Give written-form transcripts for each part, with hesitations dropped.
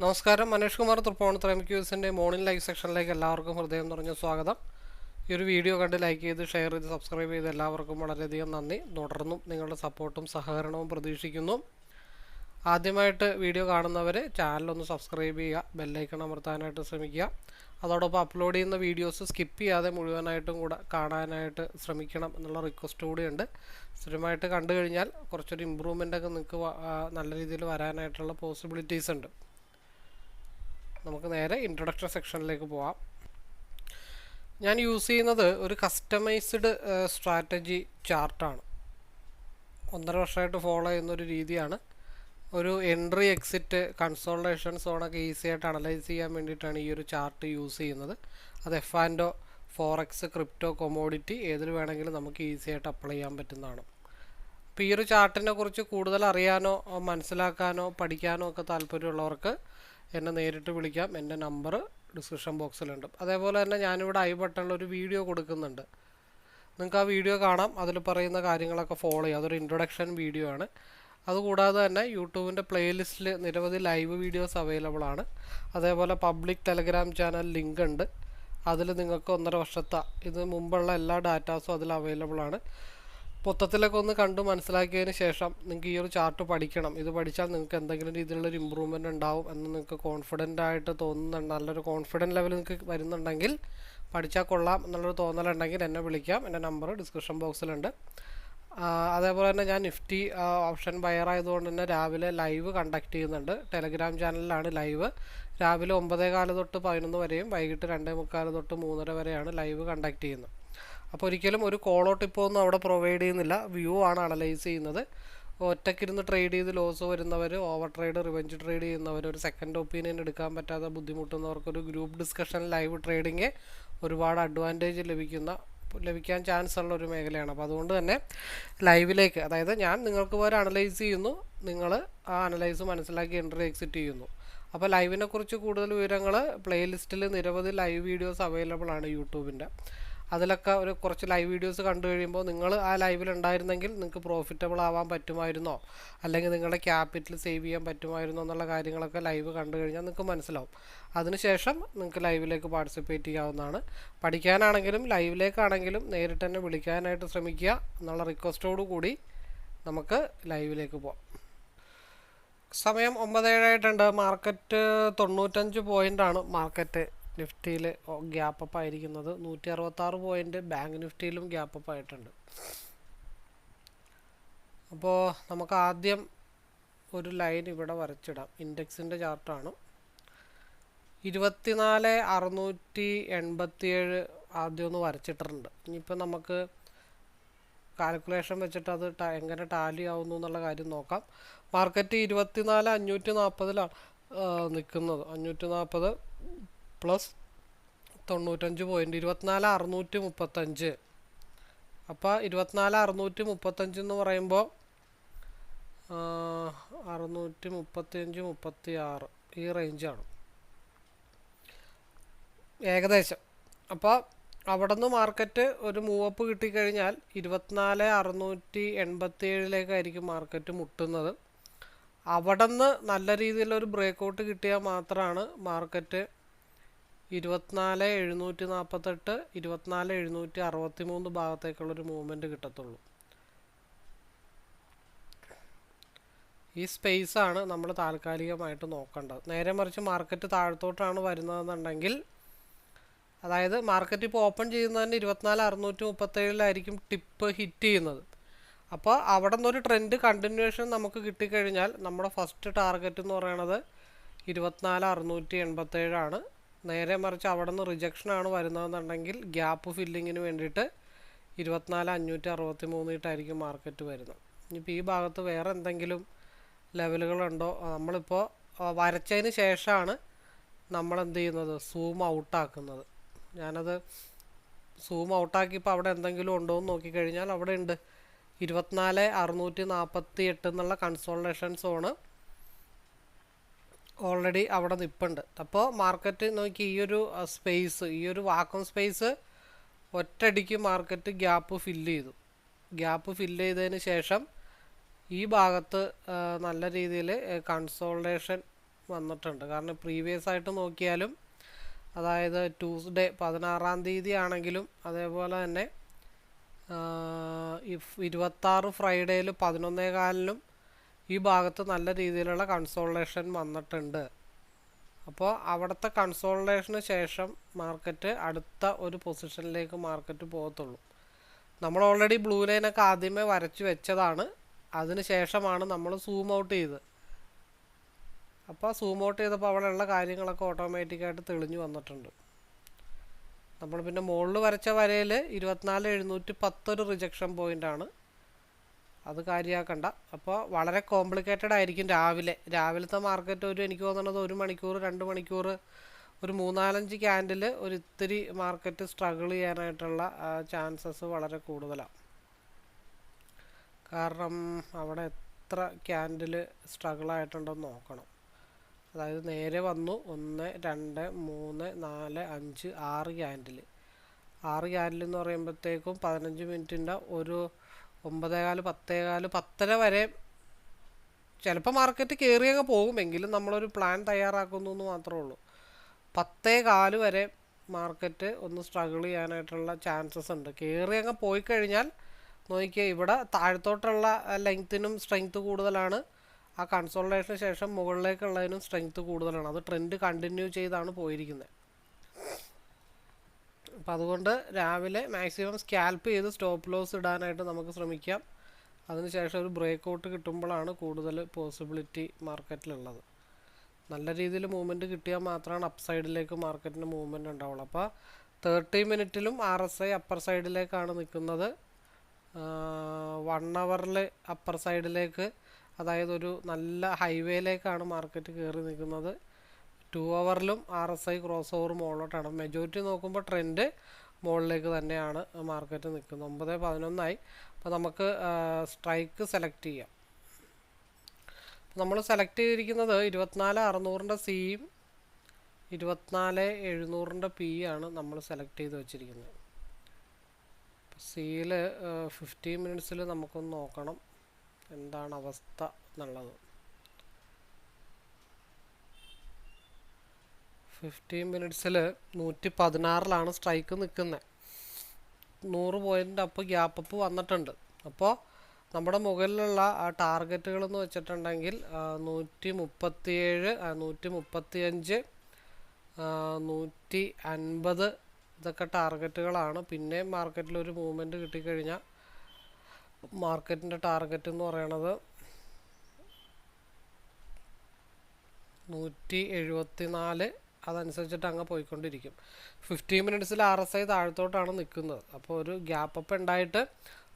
നമസ്കാരം, Manesh Kumar Tripunithura MQSന്റെ morning live സെക്ഷനിലേക്ക് എല്ലാവർക്കും ഹൃദയം നിറഞ്ഞ സ്വാഗതം. ഈ ഒരു വീഡിയോ കണ്ട് ലൈക്ക് ചെയ്ത് ഷെയർ ചെയ്ത് സബ്സ്ക്രൈബ് ചെയ്ത് എല്ലാവർക്കും വളരെയധികം നന്ദി. തുടർന്നും നിങ്ങളുടെ സപ്പോർട്ടും സഹകരണവും പ്രതീക്ഷിക്കുന്നു. ആദ്യമായിട്ട് വീഡിയോ കാണുന്നവർ ചാനലൊന്ന് സബ്സ്ക്രൈബ് ചെയ്യുക, ബെല്ലൈക്കൺ അമർത്താനായിട്ട് ശ്രമിക്കുക. അതോടൊപ്പം അപ്ലോഡ് ചെയ്യുന്ന വീഡിയോസ് സ്കിപ്പ് ചെയ്യാതെ മുഴുവനായിട്ടും കൂടെ കാണാനായിട്ട് ശ്രമിക്കണം എന്നുള്ള റിക്വസ്റ്റ് കൂടിയുണ്ട്. സ്ഥിരമായിട്ട് കണ്ടു കഴിഞ്ഞാൽ കുറച്ചൊരു ഇമ്പ്രൂവ്മെൻ്റൊക്കെ നിങ്ങൾക്ക് നല്ല രീതിയിൽ വരാനായിട്ടുള്ള പോസിബിലിറ്റീസ് ഉണ്ട്. നമുക്ക് നേരെ ഇൻട്രൊഡക്ഷൻ സെക്ഷനിലേക്ക് പോവാം. ഞാൻ യൂസ് ചെയ്യുന്നത് ഒരു കസ്റ്റമൈസ്ഡ് സ്ട്രാറ്റജി ചാർട്ടാണ്. 1.5 വർഷമായിട്ട് ഫോളോ ചെയ്യുന്നൊരു രീതിയാണ്. ഒരു എൻട്രി എക്സിറ്റ് കൺസോൾട്ടേഷൻ സോണൊക്കെ ഈസി ആയിട്ട് അനലൈസ് ചെയ്യാൻ വേണ്ടിയിട്ടാണ് ഈ ഒരു ചാർട്ട് യൂസ് ചെയ്യുന്നത്. അത് F&O, ഫോറക്സ്, ക്രിപ്റ്റോ, കൊമോഡിറ്റി ഏതിൽ വേണമെങ്കിലും നമുക്ക് ഈസി ആയിട്ട് അപ്ലൈ ചെയ്യാൻ പറ്റുന്നതാണ്. അപ്പോൾ ഈ ഒരു ചാർട്ടിനെ കുറിച്ച് കൂടുതൽ അറിയാനോ മനസ്സിലാക്കാനോ പഠിക്കാനോ ഒക്കെ താല്പര്യമുള്ളവർക്ക് എന്നെ നേരിട്ട് വിളിക്കാം. എൻ്റെ നമ്പർ ഡിസ്ക്രിപ്ഷൻ ബോക്സിലുണ്ട്. അതേപോലെ തന്നെ ഞാനിവിടെ ഐ ബട്ടണിൽ ഒരു വീഡിയോ കൊടുക്കുന്നുണ്ട്. നിങ്ങൾക്ക് ആ വീഡിയോ കാണാം. അതിൽ പറയുന്ന കാര്യങ്ങളൊക്കെ ഫോളോ ചെയ്യാം. അതൊരു ഇൻട്രൊഡക്ഷൻ വീഡിയോ ആണ്. അതുകൂടാതെ തന്നെ യൂട്യൂബിൻ്റെ പ്ലേലിസ്റ്റിൽ നിരവധി ലൈവ് വീഡിയോസ് അവൈലബിൾ ആണ്. അതേപോലെ പബ്ലിക് ടെലഗ്രാം ചാനൽ ലിങ്ക് ഉണ്ട്. അതിൽ നിങ്ങൾക്ക് 1.5 വർഷത്തെ ഇത് മുമ്പുള്ള എല്ലാ ഡാറ്റാസും അതിൽ അവൈലബിൾ ആണ്. മൊത്തത്തിലൊക്കെ ഒന്ന് കണ്ടു മനസ്സിലാക്കിയതിന് ശേഷം നിങ്ങൾക്ക് ഈ ഒരു ചാർട്ട് പഠിക്കണം. ഇത് പഠിച്ചാൽ നിങ്ങൾക്ക് എന്തെങ്കിലും രീതിയിലുള്ളൊരു ഇമ്പ്രൂവ്മെൻ്റ് ഉണ്ടാവും എന്ന് നിങ്ങൾക്ക് കോൺഫിഡൻ്റ് ആയിട്ട് തോന്നുന്നുണ്ട്. നല്ലൊരു കോൺഫിഡൻറ്റ് ലെവൽ നിങ്ങൾക്ക് വരുന്നുണ്ടെങ്കിൽ, പഠിച്ചാൽ കൊള്ളാം എന്നുള്ളൊരു തോന്നലുണ്ടെങ്കിൽ എന്നെ വിളിക്കാം. എൻ്റെ നമ്പർ ഡിസ്ക്രിപ്ഷൻ ബോക്സിലുണ്ട്. അതേപോലെ തന്നെ ഞാൻ നിഫ്റ്റി ഓപ്ഷൻ ബയർ ആയതുകൊണ്ട് തന്നെ രാവിലെ ലൈവ് കണ്ടക്ട് ചെയ്യുന്നുണ്ട്. ടെലഗ്രാം ചാനലിലാണ് ലൈവ്. രാവിലെ 9:15 തൊട്ട് 11 വരെയും വൈകിട്ട് 2:45 തൊട്ട് 3:30 വരെയാണ് ലൈവ് കണ്ടക്ട് ചെയ്യുന്നത്. അപ്പോൾ ഒരിക്കലും ഒരു കോളോ ടിപ്പോ ഒന്നും അവിടെ പ്രൊവൈഡ് ചെയ്യുന്നില്ല. വ്യൂ ആണ് അനലൈസ് ചെയ്യുന്നത്. ഒറ്റയ്ക്കിരുന്ന് ട്രേഡ് ചെയ്ത് ലോസ് വരുന്നവർ, ഓവർ ട്രേഡ്, റിവെഞ്ച് ട്രേഡ് ചെയ്യുന്നവർ, ഒരു സെക്കൻഡ് ഒപ്പീനിയൻ എടുക്കാൻ പറ്റാതെ ബുദ്ധിമുട്ടുന്നവർക്കൊരു ഗ്രൂപ്പ് ഡിസ്കഷൻ ലൈവ് ട്രേഡിങ് ഒരുപാട് അഡ്വാൻറ്റേജ് ലഭിക്കാൻ ചാൻസ് ഉള്ള ഒരു മേഖലയാണ്. അപ്പോൾ അതുകൊണ്ട് തന്നെ ലൈവിലേക്ക്, അതായത് ഞാൻ നിങ്ങൾക്ക് പോലെ അനലൈസ് ചെയ്യുന്നു, നിങ്ങൾ ആ അനലൈസ് മനസ്സിലാക്കി എൻട്രി എക്സിറ്റ് ചെയ്യുന്നു. അപ്പോൾ ലൈവിനെ കുറിച്ച് കൂടുതൽ വിവരങ്ങൾ പ്ലേലിസ്റ്റിൽ നിരവധി ലൈവ് വീഡിയോസ് അവൈലബിൾ ആണ് യൂട്യൂബിൻ്റെ. അതിലൊക്കെ കുറച്ച് ലൈവ് വീഡിയോസ് കണ്ടു കഴിയുമ്പോൾ നിങ്ങൾ ആ ലൈവിൽ ഉണ്ടായിരുന്നെങ്കിൽ നിങ്ങൾക്ക് പ്രോഫിറ്റബിൾ ആവാൻ പറ്റുമായിരുന്നോ, അല്ലെങ്കിൽ നിങ്ങളുടെ ക്യാപിറ്റൽ സേവ് ചെയ്യാൻ പറ്റുമായിരുന്നോ എന്നുള്ള കാര്യങ്ങളൊക്കെ ലൈവ് കണ്ടു കഴിഞ്ഞാൽ നിങ്ങൾക്ക് മനസ്സിലാവും. അതിനുശേഷം നിങ്ങൾക്ക് ലൈവിലേക്ക് പാർട്ടിസിപ്പേറ്റ് ചെയ്യാവുന്നതാണ്. പഠിക്കാനാണെങ്കിലും ലൈവിലേക്കാണെങ്കിലും നേരിട്ട് തന്നെ വിളിക്കാനായിട്ട് ശ്രമിക്കുക എന്നുള്ള റിക്വസ്റ്റോടു കൂടി നമുക്ക് ലൈവിലേക്ക് പോകാം. സമയം 9:07 ആയിട്ടുണ്ട്. മാർക്കറ്റ് 95 പോയിൻ്റാണ് മാർക്കറ്റ് നിഫ്റ്റിയിൽ ഗ്യാപ്പ് അപ്പ് ആയിരിക്കുന്നത്. 166 പോയിൻ്റ് ബാങ്ക് നിഫ്റ്റിയിലും ഗ്യാപ്പ് അപ്പ് ആയിട്ടുണ്ട്. അപ്പോൾ നമുക്ക് ആദ്യം ഒരു ലൈൻ ഇവിടെ വരച്ചിടാം. ഇൻഡെക്സിൻ്റെ ചാർട്ടാണ്. 24,687 ആദ്യം ഒന്ന് വരച്ചിട്ടുണ്ട്. ഇനിയിപ്പോൾ നമുക്ക് കാൽക്കുലേഷൻ വെച്ചിട്ട് അത് എങ്ങനെ ടാലി ആവുന്നു എന്നുള്ള കാര്യം നോക്കാം. മാർക്കറ്റ് 24,540 നിൽക്കുന്നത്. 540 പ്ലസ് 95 പോയിൻ്റ് 24,635. അപ്പോൾ 24,635 എന്ന് പറയുമ്പോൾ 635, 36 ഈ റേഞ്ചാണ് ഏകദേശം. അപ്പോൾ അവിടെ നിന്ന് മാർക്കറ്റ് ഒരു മൂവപ്പ് കിട്ടിക്കഴിഞ്ഞാൽ 24,687 മാർക്കറ്റ് മുട്ടുന്നത്. അവിടെ നിന്ന് നല്ല രീതിയിലൊരു ബ്രേക്കൗട്ട് കിട്ടിയാൽ മാത്രമാണ് മാർക്കറ്റ് 24,748, 24,763 ഭാഗത്തേക്കുള്ളൊരു മൂവ്മെൻറ്റ് കിട്ടത്തുള്ളൂ. ഈ സ്പേസാണ് നമ്മൾ താൽക്കാലികമായിട്ട് നോക്കേണ്ടത്. നേരെ മറിച്ച് മാർക്കറ്റ് താഴത്തോട്ടാണ് വരുന്നതെന്നുണ്ടെങ്കിൽ, അതായത് മാർക്കറ്റ് ഇപ്പോൾ ഓപ്പൺ ചെയ്യുന്നതിന് 24,637 ടിപ്പ് ഹിറ്റ് ചെയ്യുന്നത്. അപ്പോൾ അവിടെ നിന്നൊരു ട്രെൻഡ് കണ്ടിന്യൂവേഷൻ നമുക്ക് കിട്ടിക്കഴിഞ്ഞാൽ നമ്മുടെ ഫസ്റ്റ് ടാർഗറ്റ് എന്ന് പറയുന്നത് 24,687 ആണ്. നേരെ മറിച്ച് അവിടെ നിന്ന് റിജക്ഷനാണ് വരുന്നതെന്നുണ്ടെങ്കിൽ ഗ്യാപ്പ് ഫില്ലിങ്ങിന് വേണ്ടിയിട്ട് 24,563 മാർക്കറ്റ് വരുന്നത്. ഇനിയിപ്പോൾ ഈ ഭാഗത്ത് വേറെ എന്തെങ്കിലും ലെവലുകളുണ്ടോ? നമ്മളിപ്പോൾ വരച്ചതിന് ശേഷമാണ് നമ്മൾ എന്ത് ചെയ്യുന്നത്, സൂം ഔട്ടാക്കുന്നത്. ഞാനത് സൂം ഔട്ടാക്കിയപ്പോൾ അവിടെ എന്തെങ്കിലും ഉണ്ടോ എന്ന് നോക്കിക്കഴിഞ്ഞാൽ അവിടെ ഉണ്ട്. 24,648 എന്നുള്ള കൺസോൾട്ടേഷൻ സോണ് ഓൾറെഡി അവിടെ നിൽപ്പുണ്ട്. അപ്പോൾ മാർക്കറ്റ് നോക്കി ഈ ഒരു സ്പേസ്, ഈ ഒരു വാക്വം സ്പേസ് ഒറ്റയടിക്ക് മാർക്കറ്റ് ഗ്യാപ്പ് ഫില്ല് ചെയ്തു. ഗ്യാപ്പ് ഫില്ല് ചെയ്തതിന് ശേഷം ഈ ഭാഗത്ത് നല്ല രീതിയിൽ കൺസോൾട്ടേഷൻ വന്നിട്ടുണ്ട്. കാരണം പ്രീവിയസ് ആയിട്ട് നോക്കിയാലും, അതായത് ട്യൂസ്ഡേ 16-ാം തീയതി ആണെങ്കിലും അതേപോലെ തന്നെ 26 ഫ്രൈഡേയിൽ 11:15 ഈ ഭാഗത്ത് നല്ല രീതിയിലുള്ള കൺസോൾട്ടേഷൻ വന്നിട്ടുണ്ട്. അപ്പോൾ അവിടുത്തെ കൺസോൾട്ടേഷന് ശേഷം മാർക്കറ്റ് അടുത്ത ഒരു പൊസിഷനിലേക്ക് മാർക്കറ്റ് പോകത്തുള്ളൂ. നമ്മൾ ഓൾറെഡി ബ്ലൂ ലൈനൊക്കെ ആദ്യമേ വരച്ച് വെച്ചതാണ്. അതിന് ശേഷമാണ് നമ്മൾ സൂം ഔട്ട് ചെയ്ത്. അപ്പോൾ സൂം ഔട്ട് ചെയ്തപ്പോൾ അവിടെയുള്ള കാര്യങ്ങളൊക്കെ ഓട്ടോമാറ്റിക്കായിട്ട് തെളിഞ്ഞു വന്നിട്ടുണ്ട്. നമ്മൾ പിന്നെ മുകളിൽ വരച്ച വരയിൽ 24,710 ഒരു റിജക്ഷൻ പോയിൻ്റാണ്. അത് കാര്യമാക്കണ്ട. അപ്പോൾ വളരെ കോംപ്ലിക്കേറ്റഡ് ആയിരിക്കും രാവിലത്തെ മാർക്കറ്റ്. എനിക്ക് തോന്നുന്നത് 1 മണിക്കൂർ 2 മണിക്കൂർ ഒരു 3-4 ക്യാൻഡിൽ ഒരു ഇത്തിരി മാർക്കറ്റ് സ്ട്രഗിൾ ചെയ്യാനായിട്ടുള്ള ചാൻസസ് വളരെ കൂടുതലാണ്. കാരണം അവിടെ എത്ര ക്യാൻഡിൽ സ്ട്രഗിളായിട്ടുണ്ടെന്ന് നോക്കണം. അതായത് നേരെ വന്നു 1, 2, 3, 4, 5, 6 ക്യാൻഡിൽ. 6 ക്യാൻഡിൽ എന്ന് പറയുമ്പോഴത്തേക്കും 15 മിനിറ്റിൻ്റെ ഒരു 9:15, 10:15, 10:30 വരെ ചിലപ്പോൾ മാർക്കറ്റ് കയറിയങ്ങ് പോകുമെങ്കിലും നമ്മളൊരു പ്ലാൻ തയ്യാറാക്കുന്നു എന്ന് മാത്രമേ ഉള്ളൂ. 10:15 വരെ മാർക്കറ്റ് ഒന്ന് സ്ട്രഗിൾ ചെയ്യാനായിട്ടുള്ള ചാൻസസ് ഉണ്ട്. കയറിയങ്ങ് പോയി കഴിഞ്ഞാൽ നോക്കിയാൽ ഇവിടെ താഴത്തോട്ടുള്ള ലെങ്ത്തിനും സ്ട്രെങ്ത്ത് കൂടുതലാണ്. ആ കൺസോൾട്ടേഷന് ശേഷം മുകളിലേക്കുള്ളതിനും സ്ട്രെങ്ത്ത് കൂടുതലാണ്. അത് ട്രെൻഡ് കണ്ടിന്യൂ ചെയ്താണ് പോയിരിക്കുന്നത്. അപ്പോൾ അതുകൊണ്ട് രാവിലെ മാക്സിമം സ്കാൽപ്പ് ചെയ്ത് സ്റ്റോപ്പ് ലോസ് ഇടാനായിട്ട് നമുക്ക് ശ്രമിക്കാം. അതിനുശേഷം ഒരു ബ്രേക്ക് ഔട്ട് കിട്ടുമ്പോഴാണ് കൂടുതൽ പോസിബിലിറ്റി മാർക്കറ്റിലുള്ളത്. നല്ല രീതിയിൽ മൂവ്മെൻറ്റ് കിട്ടിയാൽ മാത്രമാണ് അപ്പ് സൈഡിലേക്ക് മാർക്കറ്റിന് മൂവ്മെൻറ്റ് ഉണ്ടാവുള്ളൂ. അപ്പോൾ 30 മിനിറ്റിലും RSI അപ്പർ സൈഡിലേക്കാണ് നിൽക്കുന്നത്. 1 അവറിൽ അപ്പർ സൈഡിലേക്ക്, അതായത് ഒരു നല്ല ഹൈവേയിലേക്കാണ് മാർക്കറ്റ് കയറി നിൽക്കുന്നത്. 2 അവറിലും RSI ക്രോസ് ഓവർ മുകളിലോട്ടാണ്. മെജോറിറ്റി നോക്കുമ്പോൾ ട്രെൻഡ് മുകളിലേക്ക് തന്നെയാണ് മാർക്കറ്റ് നിൽക്കുന്നത്. 9:11 അപ്പോൾ നമുക്ക് സ്ട്രൈക്ക് സെലക്ട് ചെയ്യാം. നമ്മൾ സെലക്ട് ചെയ്തിരിക്കുന്നത് 24,600-ൻ്റെ സിയും 24,700-ൻ്റെ പി ആണ് നമ്മൾ സെലക്ട് ചെയ്ത് വെച്ചിരിക്കുന്നത്. സിയിൽ 15 മിനിറ്റ്സിൽ നമുക്കൊന്ന് നോക്കണം എന്താണ് അവസ്ഥ എന്നുള്ളത്. 15 മിനിറ്റ്സിൽ 116-ലാണ് സ്ട്രൈക്ക് നിൽക്കുന്നത്. 100 പോയിൻ്റ് അപ്പ് ഗ്യാപ്പ് അപ്പ് വന്നിട്ടുണ്ട്. അപ്പോൾ നമ്മുടെ മുകളിലുള്ള ആ ടാർഗറ്റുകളെന്ന് വെച്ചിട്ടുണ്ടെങ്കിൽ 137, 135, 150 ഇതൊക്കെ ടാർഗറ്റുകളാണ്. പിന്നെ മാർക്കറ്റിലൊരു മൂവ്മെൻറ്റ് കിട്ടിക്കഴിഞ്ഞാൽ മാർക്കറ്റിൻ്റെ ടാർഗറ്റ് എന്ന് പറയണത് 174, അതനുസരിച്ചിട്ട് അങ്ങ് പോയിക്കൊണ്ടിരിക്കും. 15 മിനിറ്റ്സിൽ RSI താഴത്തോട്ടാണ് നിൽക്കുന്നത്. അപ്പോൾ ഒരു ഗ്യാപ്പ് അപ്പ് ഉണ്ടായിട്ട്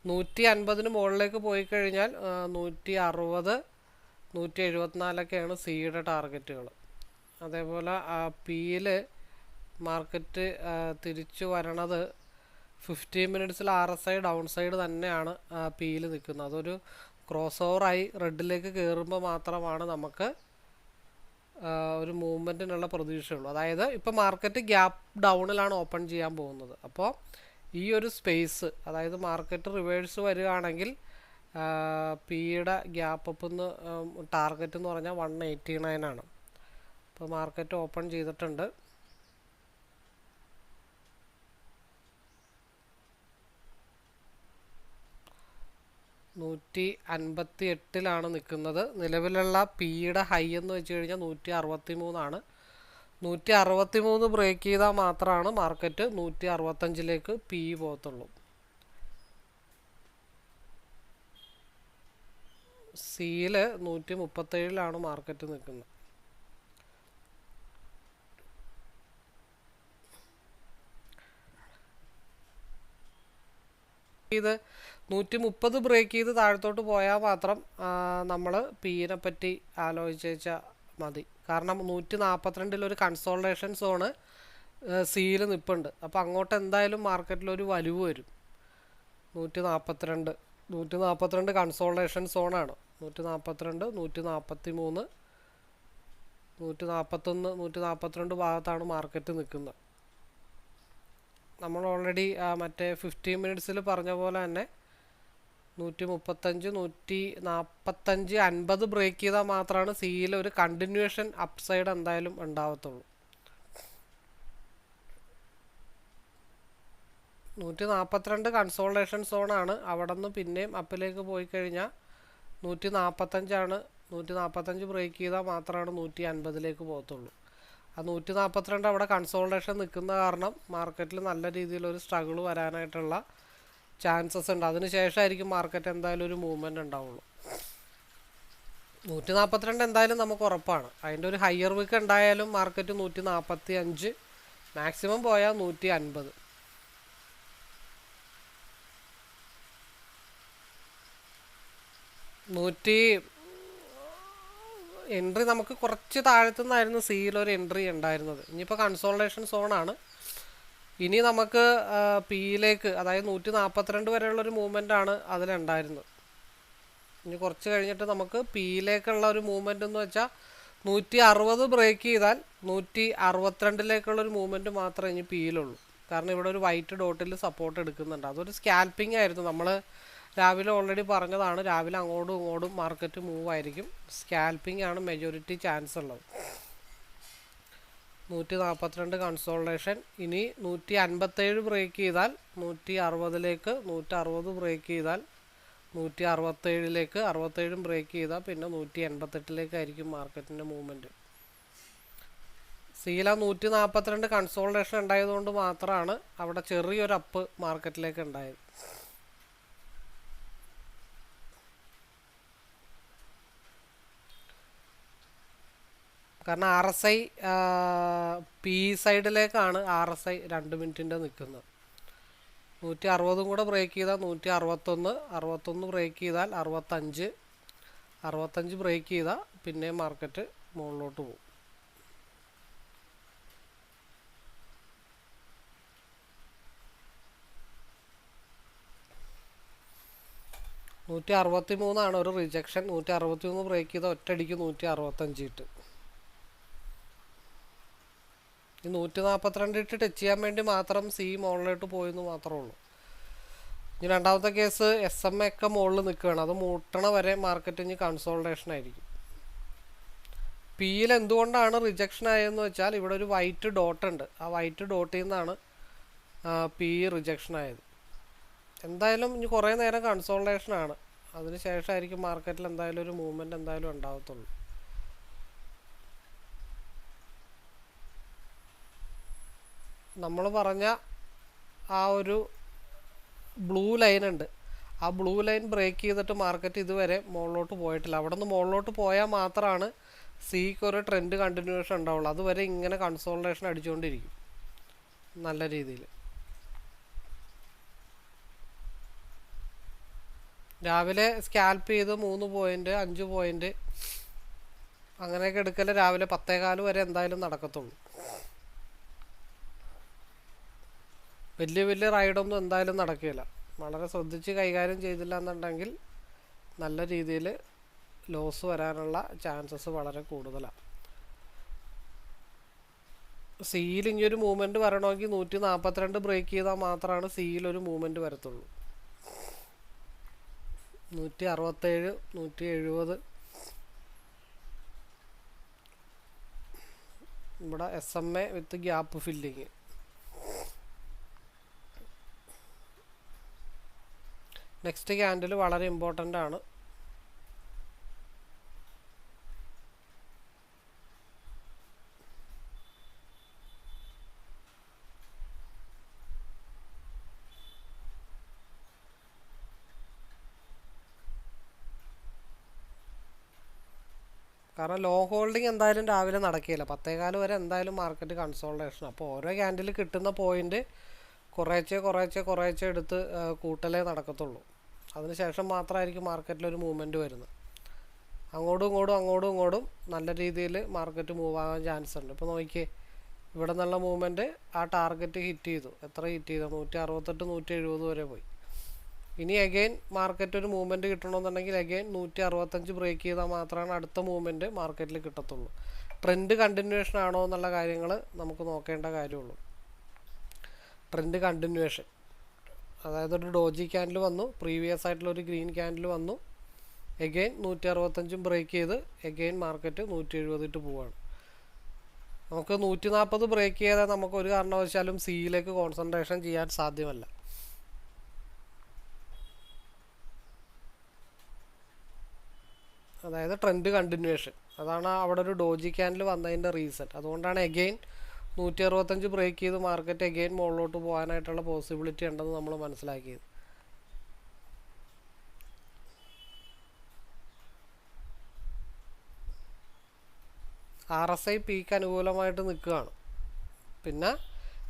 150-ന് മുകളിലേക്ക് പോയി കഴിഞ്ഞാൽ 160, 174ഒക്കെയാണ് സിയുടെ ടാർഗറ്റുകൾ. അതേപോലെ പിയിൽ മാർക്കറ്റ് തിരിച്ചു വരണത് 15 മിനിറ്റ്സിൽ RSI ഡൗൺ സൈഡ് തന്നെയാണ് പിയിൽ നിൽക്കുന്നത്. അതൊരു ക്രോസ് ഓവറായി റെഡിലേക്ക് കയറുമ്പോൾ മാത്രമാണ് നമുക്ക് ഒരു മൂവ്മെൻറ്റിനുള്ള പ്രതീക്ഷയുള്ളൂ. അതായത് ഇപ്പോൾ മാർക്കറ്റ് ഗ്യാപ്പ് ഡൗണിലാണ് ഓപ്പൺ ചെയ്യാൻ പോകുന്നത്. അപ്പോൾ ഈ ഒരു സ്പേസ്, അതായത് മാർക്കറ്റ് റിവേഴ്സ് വരികയാണെങ്കിൽ പിയുടെ ഗ്യാപ്പ് അപ്പ് എന്ന് ടാർഗറ്റ് എന്ന് പറഞ്ഞാൽ 189 ആണ്. ഇപ്പോൾ മാർക്കറ്റ് ഓപ്പൺ ചെയ്തിട്ടുണ്ട്. $158 നിൽക്കുന്നത്. നിലവിലുള്ള പിയുടെ ഹൈ എന്ന് വെച്ച് കഴിഞ്ഞാൽ 163 163 ബ്രേക്ക് ചെയ്താൽ മാത്രമാണ് മാർക്കറ്റ് 165 പി പോകത്തുള്ളൂ. സിയിൽ 137 മാർക്കറ്റ് നിൽക്കുന്നത്. ഇത് 130 ബ്രേക്ക് ചെയ്ത് താഴത്തോട്ട് പോയാൽ മാത്രം നമ്മൾ പിയെ പറ്റി ആലോചിച്ചാൽ മതി. കാരണം 142 കൺസോൾട്ടേഷൻ സോണ് സിയിൽ നിൽപ്പുണ്ട്. അപ്പോൾ അങ്ങോട്ട് എന്തായാലും മാർക്കറ്റിലൊരു വലിവ് വരും. 142 കൺസോൾട്ടേഷൻ സോണാണ്. 142, 143, 141, 142 ഭാഗത്താണ് മാർക്കറ്റ് നിൽക്കുന്നത്. നമ്മൾ ഓൾറെഡി മറ്റേ 15 മിനിറ്റ്സിൽ പറഞ്ഞ പോലെ തന്നെ 135, 145, 50 ബ്രേക്ക് ചെയ്താൽ മാത്രമാണ് സിയിൽ ഒരു കണ്ടിന്യൂഷൻ അപ്സൈഡ് എന്തായാലും ഉണ്ടാവത്തുള്ളൂ. 142 കൺസോൾട്ടേഷൻ സോണാണ്. അവിടെ നിന്ന് പിന്നെയും അപ്പിലേക്ക് പോയി കഴിഞ്ഞാൽ 145 145 ബ്രേക്ക് ചെയ്താൽ മാത്രമാണ് 150 പോകത്തുള്ളൂ. ആ 142 അവിടെ കൺസോൾട്ടേഷൻ നിൽക്കുന്ന കാരണം മാർക്കറ്റിൽ നല്ല രീതിയിലൊരു സ്ട്രഗിൾ വരാനായിട്ടുള്ള ചാൻസസ് ഉണ്ട്. അതിന് ശേഷമായിരിക്കും മാർക്കറ്റ് എന്തായാലും ഒരു മൂവ്മെൻറ്റ് ഉണ്ടാവുള്ളൂ. 142 എന്തായാലും നമുക്ക് ഉറപ്പാണ്. അതിൻ്റെ ഒരു ഹയർ വിക്ക് ഉണ്ടായാലും മാർക്കറ്റ് 145, മാക്സിമം പോയാൽ 150. എൻട്രി നമുക്ക് കുറച്ച് താഴത്തു നിന്നായിരുന്നു സിയിലൊരു എൻട്രി ഉണ്ടായിരുന്നത്. ഇനിയിപ്പോൾ കൺസോൾട്ടേഷൻ സോണാണ്. ഇനി നമുക്ക് പിയിലേക്ക്, അതായത് 142 വരെയുള്ളൊരു മൂവ്മെൻ്റാണ് അതിലുണ്ടായിരുന്നത്. ഇനി കുറച്ച് കഴിഞ്ഞിട്ട് നമുക്ക് പിയിലേക്കുള്ള ഒരു മൂവ്മെൻ്റ് എന്ന് വെച്ചാൽ 160 ബ്രേക്ക് ചെയ്താൽ 162 മൂവ്മെൻറ്റ് മാത്രമേ ഇനി പിയിലുള്ളൂ. കാരണം ഇവിടെ ഒരു വൈറ്റ് ഡോട്ടിൽ സപ്പോർട്ട് എടുക്കുന്നുണ്ട്. അതൊരു സ്കാൽപ്പിംഗ് ആയിരുന്നു. നമ്മൾ രാവിലെ ഓൾറെഡി പറഞ്ഞതാണ്, രാവിലെ അങ്ങോട്ടും ഇങ്ങോട്ടും മാർക്കറ്റ് മൂവ് ആയിരിക്കും. സ്കാൽപ്പിംഗ് ആണ് മെജോറിറ്റി ചാൻസ് ഉള്ളത്. 142 കൺസോൾട്ടേഷൻ. ഇനി 157 ബ്രേക്ക് ചെയ്താൽ 160, 160 ബ്രേക്ക് ചെയ്താൽ 167, 67 ബ്രേക്ക് ചെയ്താൽ പിന്നെ 188 മാർക്കറ്റിൻ്റെ മൂവ്മെൻറ്റ്. സിയില 142 കൺസോൾട്ടേഷൻ ഉണ്ടായതുകൊണ്ട് മാത്രമാണ് അവിടെ ചെറിയൊരു അപ്പ് മാർക്കറ്റിലേക്ക് ഉണ്ടായത്. കാരണം RSI പി സൈഡിലേക്കാണ് RSI 2 മിനിറ്റിൻ്റെ നിൽക്കുന്നത്. 160 കൂടെ ബ്രേക്ക് ചെയ്താൽ 161, 61 ബ്രേക്ക് ചെയ്താൽ 65, 65 ബ്രേക്ക് ചെയ്താൽ പിന്നെ മാർക്കറ്റ് മുകളിലോട്ട് പോകും. $163 ഒരു റിജക്ഷൻ. 163 ബ്രേക്ക് ചെയ്താൽ ഒറ്റയടിക്ക് 165 ഇട്ട്. ഈ 142 ഇട്ട് ടച്ച് ചെയ്യാൻ വേണ്ടി മാത്രം സി മുകളിലോട്ട് പോയെന്ന് മാത്രമേ ഉള്ളൂ. ഇനി രണ്ടാമത്തെ കേസ് SMA ഒക്കെ മുകളിൽ നിൽക്കുകയാണ്. അത് മുട്ടണ വരെ മാർക്കറ്റ് ഇനി കൺസോൾട്ടേഷൻ ആയിരിക്കും. പിയിൽ എന്തുകൊണ്ടാണ് റിജക്ഷൻ ആയതെന്ന് വെച്ചാൽ ഇവിടെ ഒരു വൈറ്റ് ഡോട്ട് ഉണ്ട്. ആ വൈറ്റ് ഡോട്ടിൽ നിന്നാണ് പി റിജക്ഷൻ ആയത്. എന്തായാലും ഇനി കുറേ നേരം കൺസോൾട്ടേഷനാണ്. അതിന് ശേഷമായിരിക്കും മാർക്കറ്റിൽ എന്തായാലും ഒരു മൂവ്മെൻറ്റ് എന്തായാലും ഉണ്ടാകത്തുള്ളൂ. നമ്മൾ പറഞ്ഞ ആ ഒരു ബ്ലൂ ലൈൻ ഉണ്ട്. ആ ബ്ലൂ ലൈൻ ബ്രേക്ക് ചെയ്തിട്ട് മാർക്കറ്റ് ഇതുവരെ മുകളിലോട്ട് പോയിട്ടില്ല. അവിടെ നിന്ന് മുകളിലോട്ട് പോയാൽ മാത്രമാണ് സിക്ക് ഒരു ട്രെൻഡ് കണ്ടിന്യൂഷൻ ഉണ്ടാവുള്ളൂ. അതുവരെ ഇങ്ങനെ കൺസോൾട്ടേഷൻ അടിച്ചുകൊണ്ടിരിക്കും നല്ല രീതിയിൽ. രാവിലെ സ്കാൽപ്പ് ചെയ്ത് 3 പോയിൻ്റ് 5 പോയിൻ്റ് അങ്ങനെയൊക്കെ എടുക്കൽ രാവിലെ 10:15 വരെ എന്തായാലും നടക്കത്തുള്ളൂ. വലിയ റൈഡൊന്നും എന്തായാലും നടക്കില്ല. വളരെ ശ്രദ്ധിച്ച് കൈകാര്യം ചെയ്തില്ല എന്നുണ്ടെങ്കിൽ നല്ല രീതിയിൽ ലോസ് വരാനുള്ള ചാൻസസ് വളരെ കൂടുതലാണ്. സിയിൽ ഇനിയൊരു മൂവ്മെൻറ്റ് വരണമെങ്കിൽ 142 ബ്രേക്ക് ചെയ്താൽ മാത്രമാണ് സിയിലൊരു മൂവ്മെൻറ്റ് വരത്തുള്ളൂ. 167, 170 ഇവിടെ SMA വിത്ത് ഗ്യാപ്പ് ഫില്ലിങ്. നെക്സ്റ്റ് ക്യാൻഡിൽ വളരെ ഇമ്പോർട്ടൻ്റ് ആണ്. കാരണം ലോ ഹോൾഡിങ് എന്തായാലും രാവിലെ നടക്കില്ല. 10:15 വരെ എന്തായാലും മാർക്കറ്റ് കൺസോൾട്ടേഷൻ. അപ്പോൾ ഓരോ ക്യാൻഡിൽ കിട്ടുന്ന പോയിൻ്റ് കുറേശ്ശെ എടുത്ത് കൂട്ടലേ നടക്കത്തുള്ളൂ. അതിനുശേഷം മാത്രമായിരിക്കും മാർക്കറ്റിലൊരു മൂവ്മെൻറ്റ് വരുന്നത്. അങ്ങോട്ടും ഇങ്ങോട്ടും നല്ല രീതിയിൽ മാർക്കറ്റ് മൂവ് ആകാൻ ചാൻസ് ഉണ്ട്. ഇപ്പോൾ നോക്കിയേ, ഇവിടെ നിന്നുള്ള മൂവ്മെൻറ്റ് ആ ടാർഗറ്റ് ഹിറ്റ് ചെയ്തു. എത്ര ഹിറ്റ് ചെയ്തു? 168, 170 വരെ പോയി. ഇനി അഗെയിൻ മാർക്കറ്റ് ഒരു മൂവ്മെൻറ്റ് കിട്ടണമെന്നുണ്ടെങ്കിൽ അഗെയിൻ 165 ബ്രേക്ക് ചെയ്താൽ മാത്രമാണ് അടുത്ത മൂവ്മെൻറ്റ് മാർക്കറ്റിൽ കിട്ടത്തുള്ളൂ. ട്രെൻഡ് കണ്ടിന്യൂഷൻ ആണോ എന്നുള്ള കാര്യങ്ങൾ നമുക്ക് നോക്കേണ്ട കാര്യമുള്ളൂ. ട്രെൻഡ് കണ്ടിന്യൂഷൻ അതായത് ഒരു ഡോജി ക്യാൻഡിൽ വന്നു, പ്രീവിയസ് ആയിട്ടുള്ള ഒരു ഗ്രീൻ ക്യാൻഡിൽ വന്നു, എഗെയിൻ 165 ബ്രേക്ക് ചെയ്ത് എഗെയിൻ മാർക്കറ്റ് 170 ഇട്ട് പോവാണ്. നമുക്ക് 140 ബ്രേക്ക് ചെയ്താൽ നമുക്ക് ഒരു കാരണവശാലും സിയിലേക്ക് കോൺസെൻട്രേഷൻ ചെയ്യാൻ സാധ്യമല്ല. അതായത് ട്രെൻഡ് കണ്ടിന്യൂവേഷൻ, അതാണ് അവിടെ ഒരു ഡോജി ക്യാൻഡിൽ വന്നതിൻ്റെ റീസൺ. അതുകൊണ്ടാണ് എഗെയിൻ 165 ബ്രേക്ക് ചെയ്ത് മാർക്കറ്റ് എഗെയിൻ മുകളിലോട്ട് പോകാനായിട്ടുള്ള പോസിബിലിറ്റി ഉണ്ടെന്ന് നമ്മൾ മനസ്സിലാക്കിയത്. RSI പീക്ക് അനുകൂലമായിട്ട് നിൽക്കുകയാണ്. പിന്നെ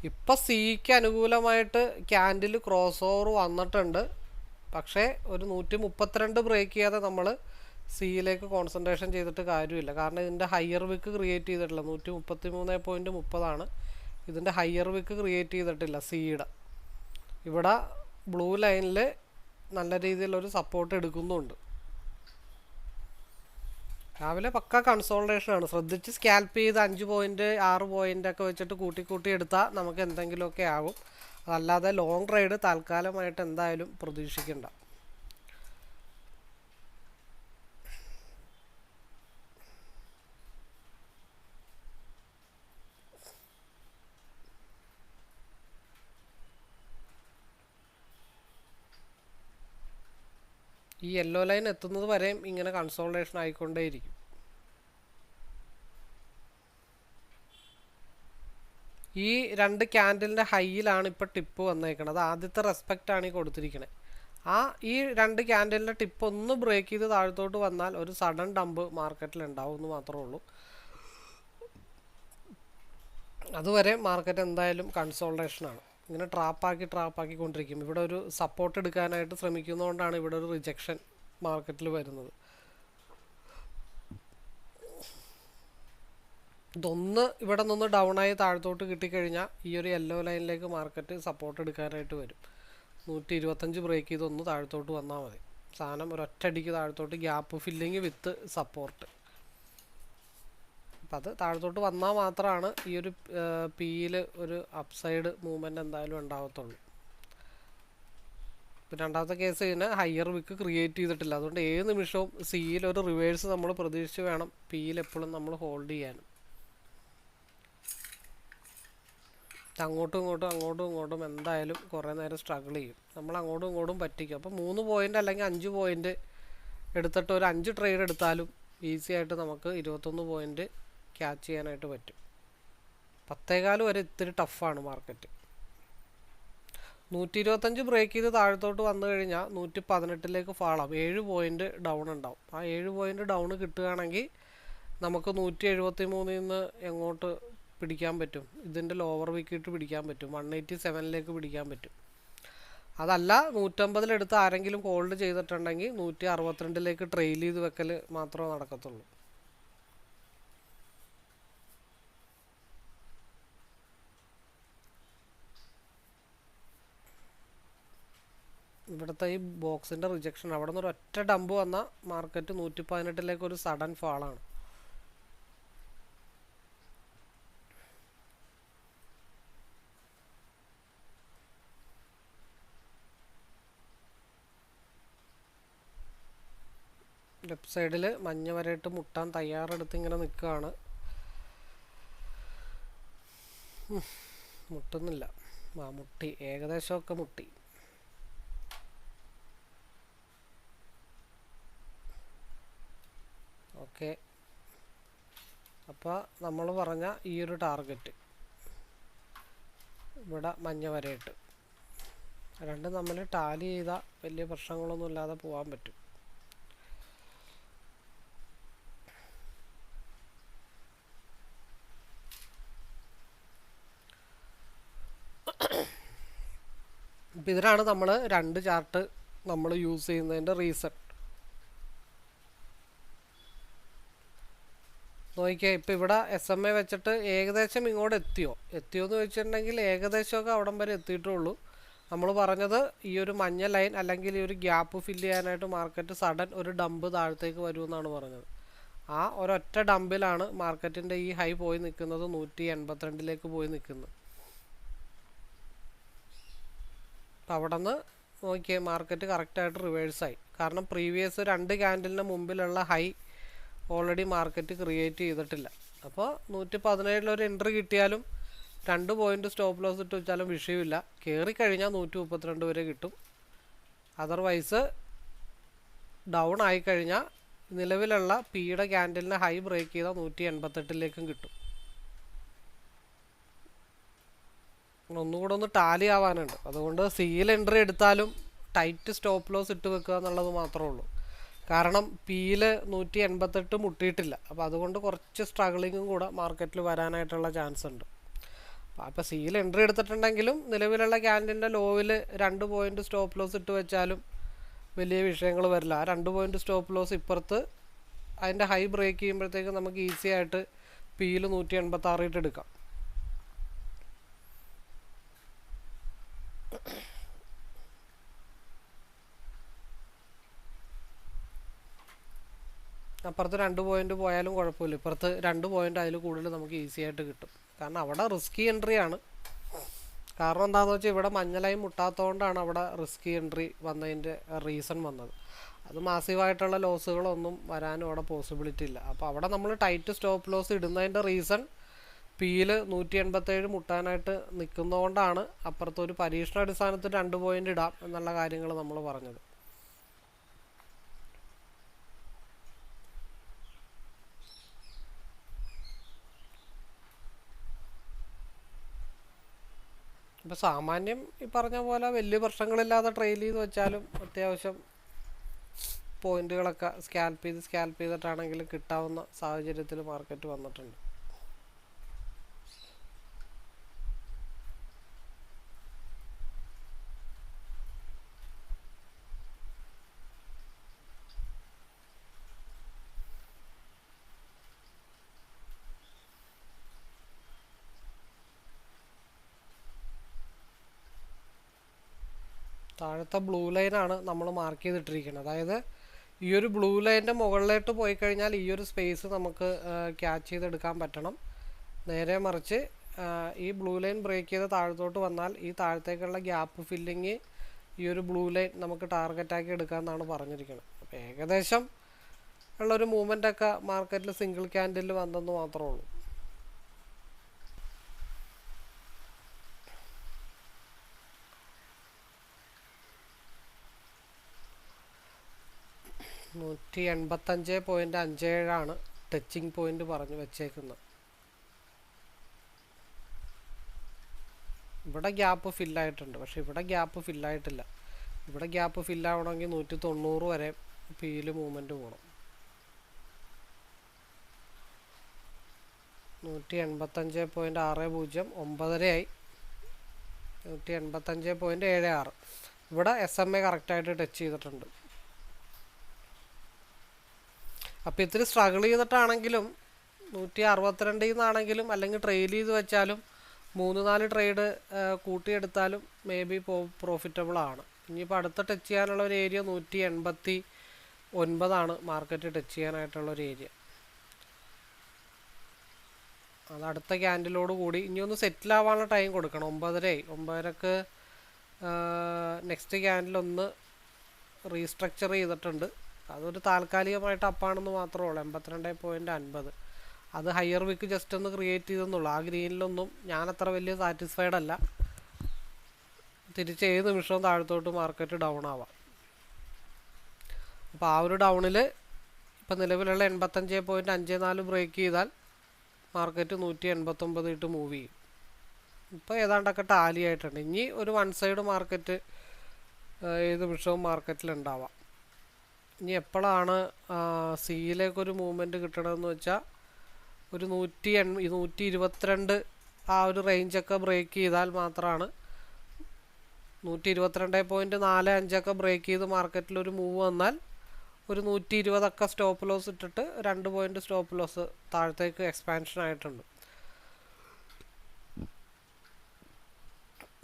ഇപ്പം സിക്ക് അനുകൂലമായിട്ട് ക്യാൻഡിൽ ക്രോസ് ഓവർ വന്നിട്ടുണ്ട്. പക്ഷേ ഒരു 132 ബ്രേക്ക് ചെയ്യാതെ നമ്മൾ സിയിലേക്ക് കോൺസെൻട്രേഷൻ ചെയ്തിട്ട് കാര്യമില്ല. കാരണം ഇതിൻ്റെ ഹയർ വിക്ക് ക്രിയേറ്റ് ചെയ്തിട്ടില്ല. 133.30 ഇതിൻ്റെ ഹയർ വിക്ക് ക്രിയേറ്റ് ചെയ്തിട്ടില്ല സിയുടെ. ഇവിടെ ബ്ലൂ ലൈനിൽ നല്ല രീതിയിലൊരു സപ്പോർട്ട് എടുക്കുന്നുണ്ട്. രാവിലെ പക്ക കൺസോൾട്ടേഷനാണ്. ശ്രദ്ധിച്ച് സ്കാൽപ്പ് ചെയ്ത് 5 പോയിൻ്റ് 6 പോയിൻ്റ് ഒക്കെ വെച്ചിട്ട് കൂട്ടി എടുത്താൽ നമുക്ക് എന്തെങ്കിലുമൊക്കെ ആകും. അതല്ലാതെ ലോങ് റൈഡ് താൽക്കാലമായിട്ട് എന്തായാലും പ്രതീക്ഷിക്കണ്ട. ഈ യെല്ലോ ലൈൻ എത്തുന്നത് വരെയും ഇങ്ങനെ കൺസോൾട്ടേഷൻ ആയിക്കൊണ്ടേയിരിക്കും. ഈ 2 ക്യാൻഡിലിൻ്റെ ഹൈയിലാണ് ഇപ്പോൾ ടിപ്പ് വന്നേക്കണത്. ആദ്യത്തെ റെസ്പെക്റ്റാണ് ഈ കൊടുത്തിരിക്കണത്. ഈ 2 ക്യാൻഡിലിൻ്റെ ടിപ്പ് ഒന്ന് ബ്രേക്ക് ചെയ്ത് താഴത്തോട്ട് വന്നാൽ ഒരു സഡൻ ഡംപ് മാർക്കറ്റിൽ ഉണ്ടാവും എന്ന് മാത്രമേ ഉള്ളൂ. അതുവരെ മാർക്കറ്റ് എന്തായാലും കൺസോൾട്ടേഷനാണ്. ഇങ്ങനെ ട്രാപ്പാക്കിക്കൊണ്ടിരിക്കും. ഇവിടെ ഒരു സപ്പോർട്ട് എടുക്കാനായിട്ട് ശ്രമിക്കുന്നതുകൊണ്ടാണ് ഇവിടെ ഒരു റിജക്ഷൻ മാർക്കറ്റിൽ വരുന്നത്. ഇതൊന്ന് ഇവിടെ നിന്ന് ഡൗണായി താഴത്തോട്ട് കിട്ടിക്കഴിഞ്ഞാൽ ഈ ഒരു യെല്ലോ ലൈനിലേക്ക് മാർക്കറ്റ് സപ്പോർട്ട് എടുക്കാനായിട്ട് വരും. 125 ബ്രേക്ക് ചെയ്ത് ഒന്ന് താഴത്തോട്ട് വന്നാൽ മതി. സാധനം ഒരൊറ്റടിക്ക് താഴത്തോട്ട് ഗ്യാപ്പ് ഫില്ലിങ് വിത്ത് സപ്പോർട്ട്. അപ്പം അത് താഴത്തോട്ട് വന്നാൽ മാത്രമാണ് ഈ ഒരു പിയിൽ ഒരു അപ്സൈഡ് മൂവ്മെൻറ്റ് എന്തായാലും ഉണ്ടാകത്തുള്ളൂ. ഇപ്പം രണ്ടാമത്തെ കേസ് ഇതിന് ഹയർ വിക്ക് ക്രിയേറ്റ് ചെയ്തിട്ടില്ല. അതുകൊണ്ട് ഏത് നിമിഷവും സിയിൽ ഒരു റിവേഴ്സ് നമ്മൾ പ്രതീക്ഷിച്ച് വേണം പിയിൽ എപ്പോഴും നമ്മൾ ഹോൾഡ് ചെയ്യാനും. അങ്ങോട്ടും ഇങ്ങോട്ടും എന്തായാലും കുറേ നേരം സ്ട്രഗിൾ ചെയ്യും. നമ്മൾ അങ്ങോട്ടും ഇങ്ങോട്ടും പറ്റിക്കും. അപ്പോൾ 3 പോയിൻ്റ് അല്ലെങ്കിൽ 5 പോയിൻ്റ് എടുത്തിട്ട് ഒരു 5 ട്രേഡ് എടുത്താലും ഈസി ആയിട്ട് നമുക്ക് 21 പോയിൻ്റ് ക്യാച്ച് ചെയ്യാനായിട്ട് പറ്റും. 10.15 വരെ ഇത്തിരി ടഫാണ് മാർക്കറ്റ്. 125 ബ്രേക്ക് ചെയ്ത് താഴത്തോട്ട് വന്നു കഴിഞ്ഞാൽ 118ലേക്ക് ഫാളാവും. 7 പോയിൻ്റ് ഡൗൺ ഉണ്ടാവും. ആ 7 പോയിൻ്റ് ഡൗൺ കിട്ടുകയാണെങ്കിൽ നമുക്ക് 173 നിന്ന് എങ്ങോട്ട് പിടിക്കാൻ പറ്റും? ഇതിൻ്റെ ലോവർ വിക്കിട്ട് പിടിക്കാൻ പറ്റും. 187ലേക്ക് പിടിക്കാൻ പറ്റും. അതല്ല 150 ആരെങ്കിലും ഹോൾഡ് ചെയ്തിട്ടുണ്ടെങ്കിൽ 162ലേക്ക് ട്രെയിൽ ചെയ്ത് വെക്കൽ മാത്രമേ നടക്കത്തുള്ളൂ. ഇവിടുത്തെ ഈ ബോക്സിൻ്റെ റിജക്ഷൻ, അവിടെ നിന്ന് ഒരൊറ്റ ഡംപ് വന്ന മാർക്കറ്റ് 118ലേക്ക് ഒരു സഡൻ ഫാളാണ്. ലെഫ്റ്റ് സൈഡിൽ മഞ്ഞ വരയിട്ട് മുട്ടാൻ തയ്യാറെടുത്ത് ഇങ്ങനെ നിൽക്കുകയാണ്. മുട്ടുന്നില്ല. മുട്ടി, ഏകദേശമൊക്കെ മുട്ടി. ഓക്കെ, അപ്പോൾ നമ്മൾ പറഞ്ഞ ഈ ഒരു ടാർഗറ്റ് ഇവിടെ മഞ്ഞ വരയിട്ട് രണ്ടും തമ്മിൽ ടാലി ചെയ്താൽ വലിയ പ്രശ്നങ്ങളൊന്നും ഇല്ലാതെ പോകാൻ പറ്റും. ഇപ്പം ഇതിനാണ് നമ്മൾ 2 ചാർട്ട് നമ്മൾ യൂസ് ചെയ്യുന്നതിൻ്റെ റീസൺ. നോക്കിയാൽ ഇപ്പം ഇവിടെ SMA വെച്ചിട്ട് ഏകദേശം ഇങ്ങോട്ട് എത്തിയോ എന്ന് വെച്ചിട്ടുണ്ടെങ്കിൽ ഏകദേശമൊക്കെ അവിടം വരെ എത്തിയിട്ടുള്ളൂ. നമ്മൾ പറഞ്ഞത് ഈ ഒരു മഞ്ഞ ലൈൻ അല്ലെങ്കിൽ ഈ ഒരു ഗ്യാപ്പ് ഫില്ല് ചെയ്യാനായിട്ട് മാർക്കറ്റ് സഡൻ ഒരു ഡംപ് താഴത്തേക്ക് വരുമെന്നാണ് പറഞ്ഞത്. ആ ഒരൊറ്റ ഡംപിലാണ് മാർക്കറ്റിൻ്റെ ഈ ഹൈ പോയി നിൽക്കുന്നത്. 182ലേക്ക് പോയി നിൽക്കുന്നത്. അപ്പോൾ അവിടെ നിന്ന് നോക്കിയാൽ മാർക്കറ്റ് കറക്റ്റായിട്ട് റിവേഴ്സായി. കാരണം പ്രീവിയസ് 2 ക്യാൻഡലിന് മുമ്പിലുള്ള ഹൈ ഓൾറെഡി മാർക്കറ്റ് ക്രിയേറ്റ് ചെയ്തിട്ടില്ല. അപ്പോൾ 117 എൻട്രി കിട്ടിയാലും 2 പോയിൻ്റ് സ്റ്റോപ്പ് ലോസ് ഇട്ട് വെച്ചാലും വിഷയമില്ല. കയറിക്കഴിഞ്ഞാൽ 132 വരെ കിട്ടും. അതർവൈസ് ഡൗൺ ആയിക്കഴിഞ്ഞാൽ നിലവിലുള്ള പിയുടെ ക്യാൻഡലിന് ഹൈ ബ്രേക്ക് ചെയ്താൽ 188 കിട്ടും. ഒന്നുകൂടെ ഒന്ന് ടാലി ആവാനുണ്ട്. അതുകൊണ്ട് സിയിൽ എൻട്രി എടുത്താലും ടൈറ്റ് സ്റ്റോപ്പ് ലോസ് ഇട്ട് വെക്കുക എന്നുള്ളത് മാത്രമേ ഉള്ളൂ. കാരണം പിയിൽ 188 മുട്ടിയിട്ടില്ല. അപ്പോൾ അതുകൊണ്ട് കുറച്ച് സ്ട്രഗിളിങ്ങും കൂടെ മാർക്കറ്റിൽ വരാനായിട്ടുള്ള ചാൻസ് ഉണ്ട്. അപ്പോൾ സിയിൽ എൻട്രി എടുത്തിട്ടുണ്ടെങ്കിലും നിലവിലുള്ള ക്യാൻഡലിൻ്റെ ലോവിൽ 2 പോയിൻ്റ് സ്റ്റോപ്പ് ലോസ് ഇട്ട് വെച്ചാലും വലിയ വിഷയങ്ങൾ വരില്ല. ആ 2 പോയിൻ്റ് സ്റ്റോപ്പ് ലോസ് ഇപ്പുറത്ത് അതിൻ്റെ ഹൈ ബ്രേക്ക് ചെയ്യുമ്പോഴത്തേക്ക് നമുക്ക് ഈസി ആയിട്ട് പിയിൽ 186 ഇട്ട് എടുക്കാം. അപ്പുറത്ത് 2 പോയിൻ്റ് പോയാലും കുഴപ്പമില്ല. ഇപ്പുറത്ത് 2 പോയിൻ്റ് അതിൽ കൂടുതൽ നമുക്ക് ഈസി ആയിട്ട് കിട്ടും. കാരണം അവിടെ റിസ്കി എൻട്രി ആണ്. കാരണം എന്താണെന്ന് വെച്ചാൽ ഇവിടെ മഞ്ഞലായി മുട്ടാത്തതുകൊണ്ടാണ് അവിടെ റിസ്കി എൻട്രി വന്നതിൻ്റെ റീസൺ വന്നത്. അത് മാസീവായിട്ടുള്ള ലോസുകളൊന്നും വരാനും അവിടെ പോസിബിലിറ്റി ഇല്ല. അപ്പോൾ അവിടെ നമ്മൾ ടൈറ്റ് സ്റ്റോപ്പ് ലോസ് ഇടുന്നതിൻ്റെ റീസൺ പിയിൽ 187 മുട്ടാനായിട്ട് നിൽക്കുന്നതുകൊണ്ടാണ് അപ്പുറത്ത് ഒരു പരീക്ഷണാടിസ്ഥാനത്തിൽ 2 പോയിൻ്റ് ഇടാം എന്നുള്ള കാര്യങ്ങൾ നമ്മൾ പറഞ്ഞത്. ഇപ്പോൾ സാമാന്യം ഈ പറഞ്ഞ പോലെ വലിയ പ്രശ്നങ്ങളില്ലാതെ ട്രെയിൽ ചെയ്ത് വെച്ചാലും അത്യാവശ്യം പോയിന്റുകളൊക്കെ സ്കാൽപ്പ് ചെയ്തിട്ടാണെങ്കിലും കിട്ടാവുന്ന സാഹചര്യത്തിൽ മാർക്കറ്റ് വന്നിട്ടുണ്ട്. താഴത്തെ ബ്ലൂ ലൈനാണ് നമ്മൾ മാർക്ക് ചെയ്തിട്ടിരിക്കുന്നത്. അതായത് ഈ ഒരു ബ്ലൂ ലൈൻ്റെ മുകളിലോട്ട് പോയി കഴിഞ്ഞാൽ ഈ ഒരു സ്പേസ് നമുക്ക് ക്യാച്ച് ചെയ്തെടുക്കാൻ പറ്റണം. നേരെ മറിച്ച് ഈ ബ്ലൂ ലൈൻ ബ്രേക്ക് ചെയ്ത് താഴത്തോട്ട് വന്നാൽ ഈ താഴത്തേക്കുള്ള ഗ്യാപ്പ് ഫില്ലിങ് ഈ ഒരു ബ്ലൂ ലൈൻ നമുക്ക് ടാർഗറ്റാക്കി എടുക്കാമെന്നാണ് പറഞ്ഞിരിക്കുന്നത്. അപ്പോൾ ഏകദേശം ഉള്ളൊരു മൂവ്മെൻ്റൊക്കെ മാർക്കറ്റിൽ സിംഗിൾ ക്യാൻഡിൽ വന്നെന്ന് മാത്രമേ ഉള്ളൂ. $185.57 ടച്ചിങ് പോയിന്റ് പറഞ്ഞു വെച്ചേക്കുന്നത്. ഇവിടെ ഗ്യാപ്പ് ഫില്ലായിട്ടുണ്ട്, പക്ഷെ ഇവിടെ ഗ്യാപ്പ് ഫില്ലായിട്ടില്ല. ഇവിടെ ഗ്യാപ്പ് ഫില്ലാവണമെങ്കിൽ 190 വരെ പിയിൽ മൂവ്മെൻറ്റ് പോകണം. 185.60 9.5 185.76. ഇവിടെ SMA കറക്റ്റായിട്ട് ടച്ച് ചെയ്തിട്ടുണ്ട്. അപ്പോൾ ഇത്തിരി സ്ട്രഗിൾ ചെയ്തിട്ടാണെങ്കിലും 162 നിന്നാണെങ്കിലും അല്ലെങ്കിൽ ട്രെയിൽ ചെയ്ത് വെച്ചാലും 3-4 ട്രേഡ് കൂട്ടിയെടുത്താലും മേ ബി പ്രോഫിറ്റബിൾ ആണ്. ഇനിയിപ്പോൾ അടുത്ത ടച്ച് ചെയ്യാനുള്ള ഒരു ഏരിയ 189 മാർക്കറ്റ് ടച്ച് ചെയ്യാനായിട്ടുള്ളൊരു ഏരിയ. അത് അടുത്ത ക്യാൻഡിലോട് കൂടി ഇനി ഒന്ന് സെറ്റിലാവാനുള്ള ടൈം കൊടുക്കണം. 9:30 നെക്സ്റ്റ് ക്യാൻഡിലൊന്ന് റീസ്ട്രക്ചർ ചെയ്തിട്ടുണ്ട്. അതൊരു താൽക്കാലികമായിട്ട് അപ്പാണെന്ന് മാത്രമേ ഉള്ളൂ. 82.50. അത് ഹയർ വിക്ക് ജസ്റ്റ് ഒന്ന് ക്രിയേറ്റ് ചെയ്തെന്നുള്ളൂ. ആ ഗ്രീനിലൊന്നും ഞാനത്ര വലിയ സാറ്റിസ്ഫൈഡ് അല്ല. തിരിച്ച് ഏത് നിമിഷവും താഴത്തോട്ട് മാർക്കറ്റ് ഡൗൺ ആവാം. അപ്പോൾ ആ ഒരു ഡൗണിൽ ഇപ്പം നിലവിലുള്ള 85.54 ബ്രേക്ക് ചെയ്താൽ മാർക്കറ്റ് 189 ഇട്ട് മൂവ് ചെയ്യും. ഇപ്പോൾ ഏതാണ്ടൊക്കെ ടാലി ആയിട്ടുണ്ട്. ഇനി ഒരു വൺ സൈഡ് മാർക്കറ്റ് ഏത് നിമിഷവും മാർക്കറ്റിലുണ്ടാവാം. ഇനി എപ്പോഴാണ് സിയിലേക്കൊരു മൂവ്മെൻറ്റ് കിട്ടണമെന്ന് വെച്ചാൽ ഒരു 122 ആ ഒരു റേഞ്ചൊക്കെ ബ്രേക്ക് ചെയ്താൽ മാത്രമാണ്. 122.45 ബ്രേക്ക് ചെയ്ത് മാർക്കറ്റിലൊരു മൂവ് വന്നാൽ ഒരു 120 സ്റ്റോപ്പ് ലോസ് ഇട്ടിട്ട് 2 പോയിൻ്റ് സ്റ്റോപ്പ് ലോസ് താഴത്തേക്ക് എക്സ്പാൻഷൻ ആയിട്ടുണ്ട്.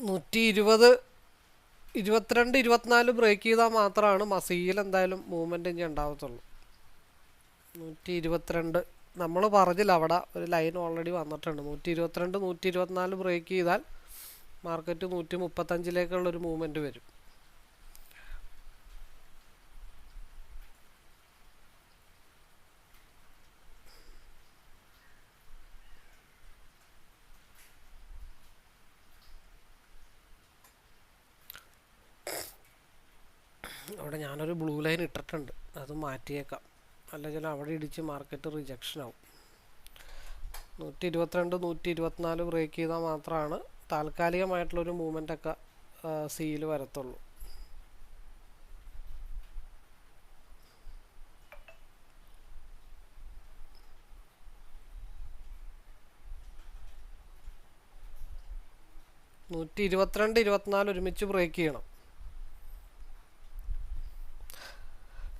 122-24 ബ്രേക്ക് ചെയ്താൽ മാത്രമാണ് മസിയിൽ എന്തായാലും മൂവ്മെൻറ്റ് ഇനി ഉണ്ടാവത്തുള്ളൂ. 122 നമ്മൾ പറഞ്ഞില്ല, അവിടെ ഒരു ലൈൻ ഓൾറെഡി വന്നിട്ടുണ്ട്. 122-124 ബ്രേക്ക് ചെയ്താൽ മാർക്കറ്റ് 135-ലേക്കുള്ളൊരു മൂവ്മെൻറ്റ് വരും. അവിടെ ഞാനൊരു ബ്ലൂ ലൈൻ ഇട്ടിട്ടുണ്ട്, അത് മാറ്റിയേക്കാം, അല്ലെങ്കിൽ അവിടെ ഇടിച്ച് മാർക്കറ്റ് റിജക്ഷൻ ആവും. 122 124 ബ്രേക്ക് ചെയ്താൽ മാത്രമാണ് താൽക്കാലികമായിട്ടുള്ളൊരു മൂവ്മെൻ്റ് ഒക്കെ സിയിൽ വരത്തുള്ളൂ. നൂറ്റി 22-24 ഒരുമിച്ച് ബ്രേക്ക് ചെയ്യണം.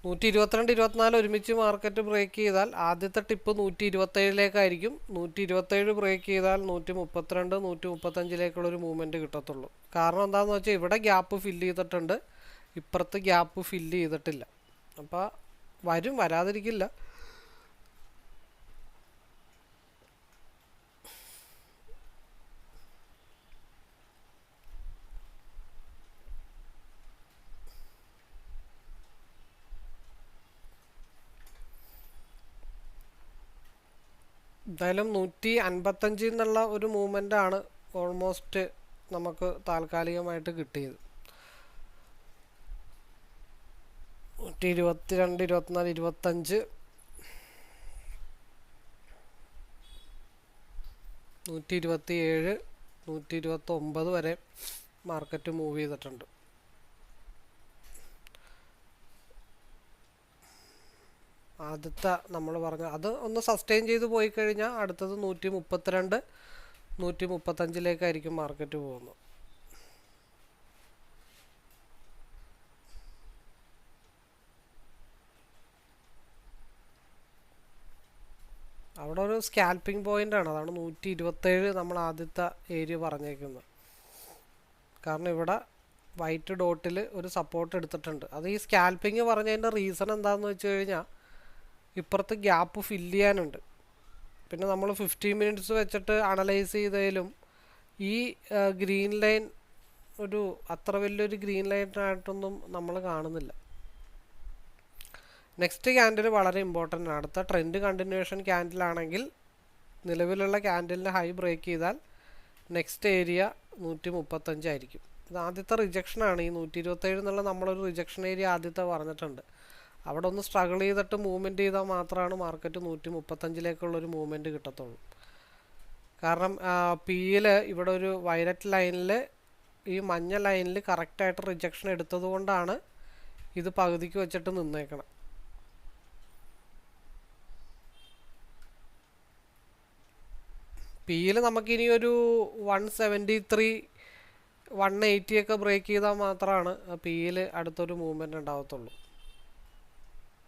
122-24 ഒരുമിച്ച് മാർക്കറ്റ് ബ്രേക്ക് ചെയ്താൽ ആദ്യത്തെ ടിപ്പ് 127-ലേക്കായിരിക്കും. 127 ബ്രേക്ക് ചെയ്താൽ 132 135-ലേക്കുള്ളൊരു മൂവ്മെൻറ്റ് കിട്ടത്തുള്ളൂ. കാരണം എന്താണെന്ന് വെച്ചാൽ ഇവിടെ ഗ്യാപ്പ് ഫില്ല് ചെയ്തിട്ടുണ്ട്, ഇപ്പുറത്ത് ഗ്യാപ്പ് ഫില്ല് ചെയ്തിട്ടില്ല. അപ്പോൾ വരാതിരിക്കില്ല. എന്തായാലും 155 എന്നുള്ള ഒരു മൂവ്മെൻ്റ് ആണ് ഓൾമോസ്റ്റ് നമുക്ക് താൽക്കാലികമായിട്ട് കിട്ടിയത്. 122 24 25 127 129 വരെ മാർക്കറ്റ് മൂവ് ചെയ്തിട്ടുണ്ട്. ആദ്യത്തെ നമ്മൾ പറഞ്ഞ അത് ഒന്ന് സസ്റ്റെയിൻ ചെയ്ത് പോയി കഴിഞ്ഞാൽ അടുത്തത് 132 135-ലേക്കായിരിക്കും മാർക്കറ്റ് പോകുന്നത്. അവിടെ ഒരു സ്കാൽപ്പിംഗ് പോയിന്റ് ആണ്, അതാണ് 127 നമ്മൾ ആദ്യത്തെ ഏരിയ പറഞ്ഞേക്കുന്നത്. കാരണം ഇവിടെ വൈറ്റ് ഡോട്ടിൽ ഒരു സപ്പോർട്ട് എടുത്തിട്ടുണ്ട്. അത് ഈ സ്കാൽപ്പിംഗ് പറഞ്ഞതിൻ്റെ റീസൺ എന്താണെന്ന് വെച്ച് കഴിഞ്ഞാൽ ഇപ്പുറത്ത് ഗ്യാപ്പ് ഫില്ല് ചെയ്യാനുണ്ട്. പിന്നെ നമ്മൾ 15 മിനിറ്റ്സ് വെച്ചിട്ട് അനലൈസ് ചെയ്തതിലും ഈ ഗ്രീൻ ലൈൻ ഒരു അത്ര വലിയൊരു ഗ്രീൻ ലൈനായിട്ടൊന്നും നമ്മൾ കാണുന്നില്ല. നെക്സ്റ്റ് ക്യാൻഡിൽ വളരെ ഇമ്പോർട്ടൻ്റ് ആണ്. അടുത്ത ട്രെൻഡ് കണ്ടിന്യൂവേഷൻ ക്യാൻഡിലാണെങ്കിൽ നിലവിലുള്ള ക്യാൻഡിലിൻ്റെ ഹൈ ബ്രേക്ക് ചെയ്താൽ നെക്സ്റ്റ് ഏരിയ 135 ആയിരിക്കും. ഇത് ആദ്യത്തെ റിജക്ഷനാണ്. ഈ 127 എന്നുള്ള നമ്മളൊരു റിജക്ഷൻ ഏരിയ ആദ്യത്തെ പറഞ്ഞിട്ടുണ്ട്. അവിടെ ഒന്ന് സ്ട്രഗിൾ ചെയ്തിട്ട് മൂവ്മെൻറ്റ് ചെയ്താൽ മാത്രമാണ് മാർക്കറ്റ് 135-ലേക്കുള്ളൊരു മൂവ്മെൻറ്റ് കിട്ടത്തുള്ളൂ. കാരണം പിയിൽ ഇവിടെ ഒരു വയലറ്റ് ലൈനിൽ ഈ മഞ്ഞ ലൈനിൽ കറക്റ്റായിട്ട് റിജക്ഷൻ എടുത്തത് കൊണ്ടാണ് ഇത് പകുതിക്ക് വെച്ചിട്ട് നിന്നേക്കണം. പിയിൽ നമുക്കിനി ഒരു 173 180 ഒക്കെ ബ്രേക്ക് ചെയ്താൽ മാത്രമാണ് പിയിൽ അടുത്തൊരു മൂവ്മെൻറ്റ് ഉണ്ടാകത്തുള്ളൂ.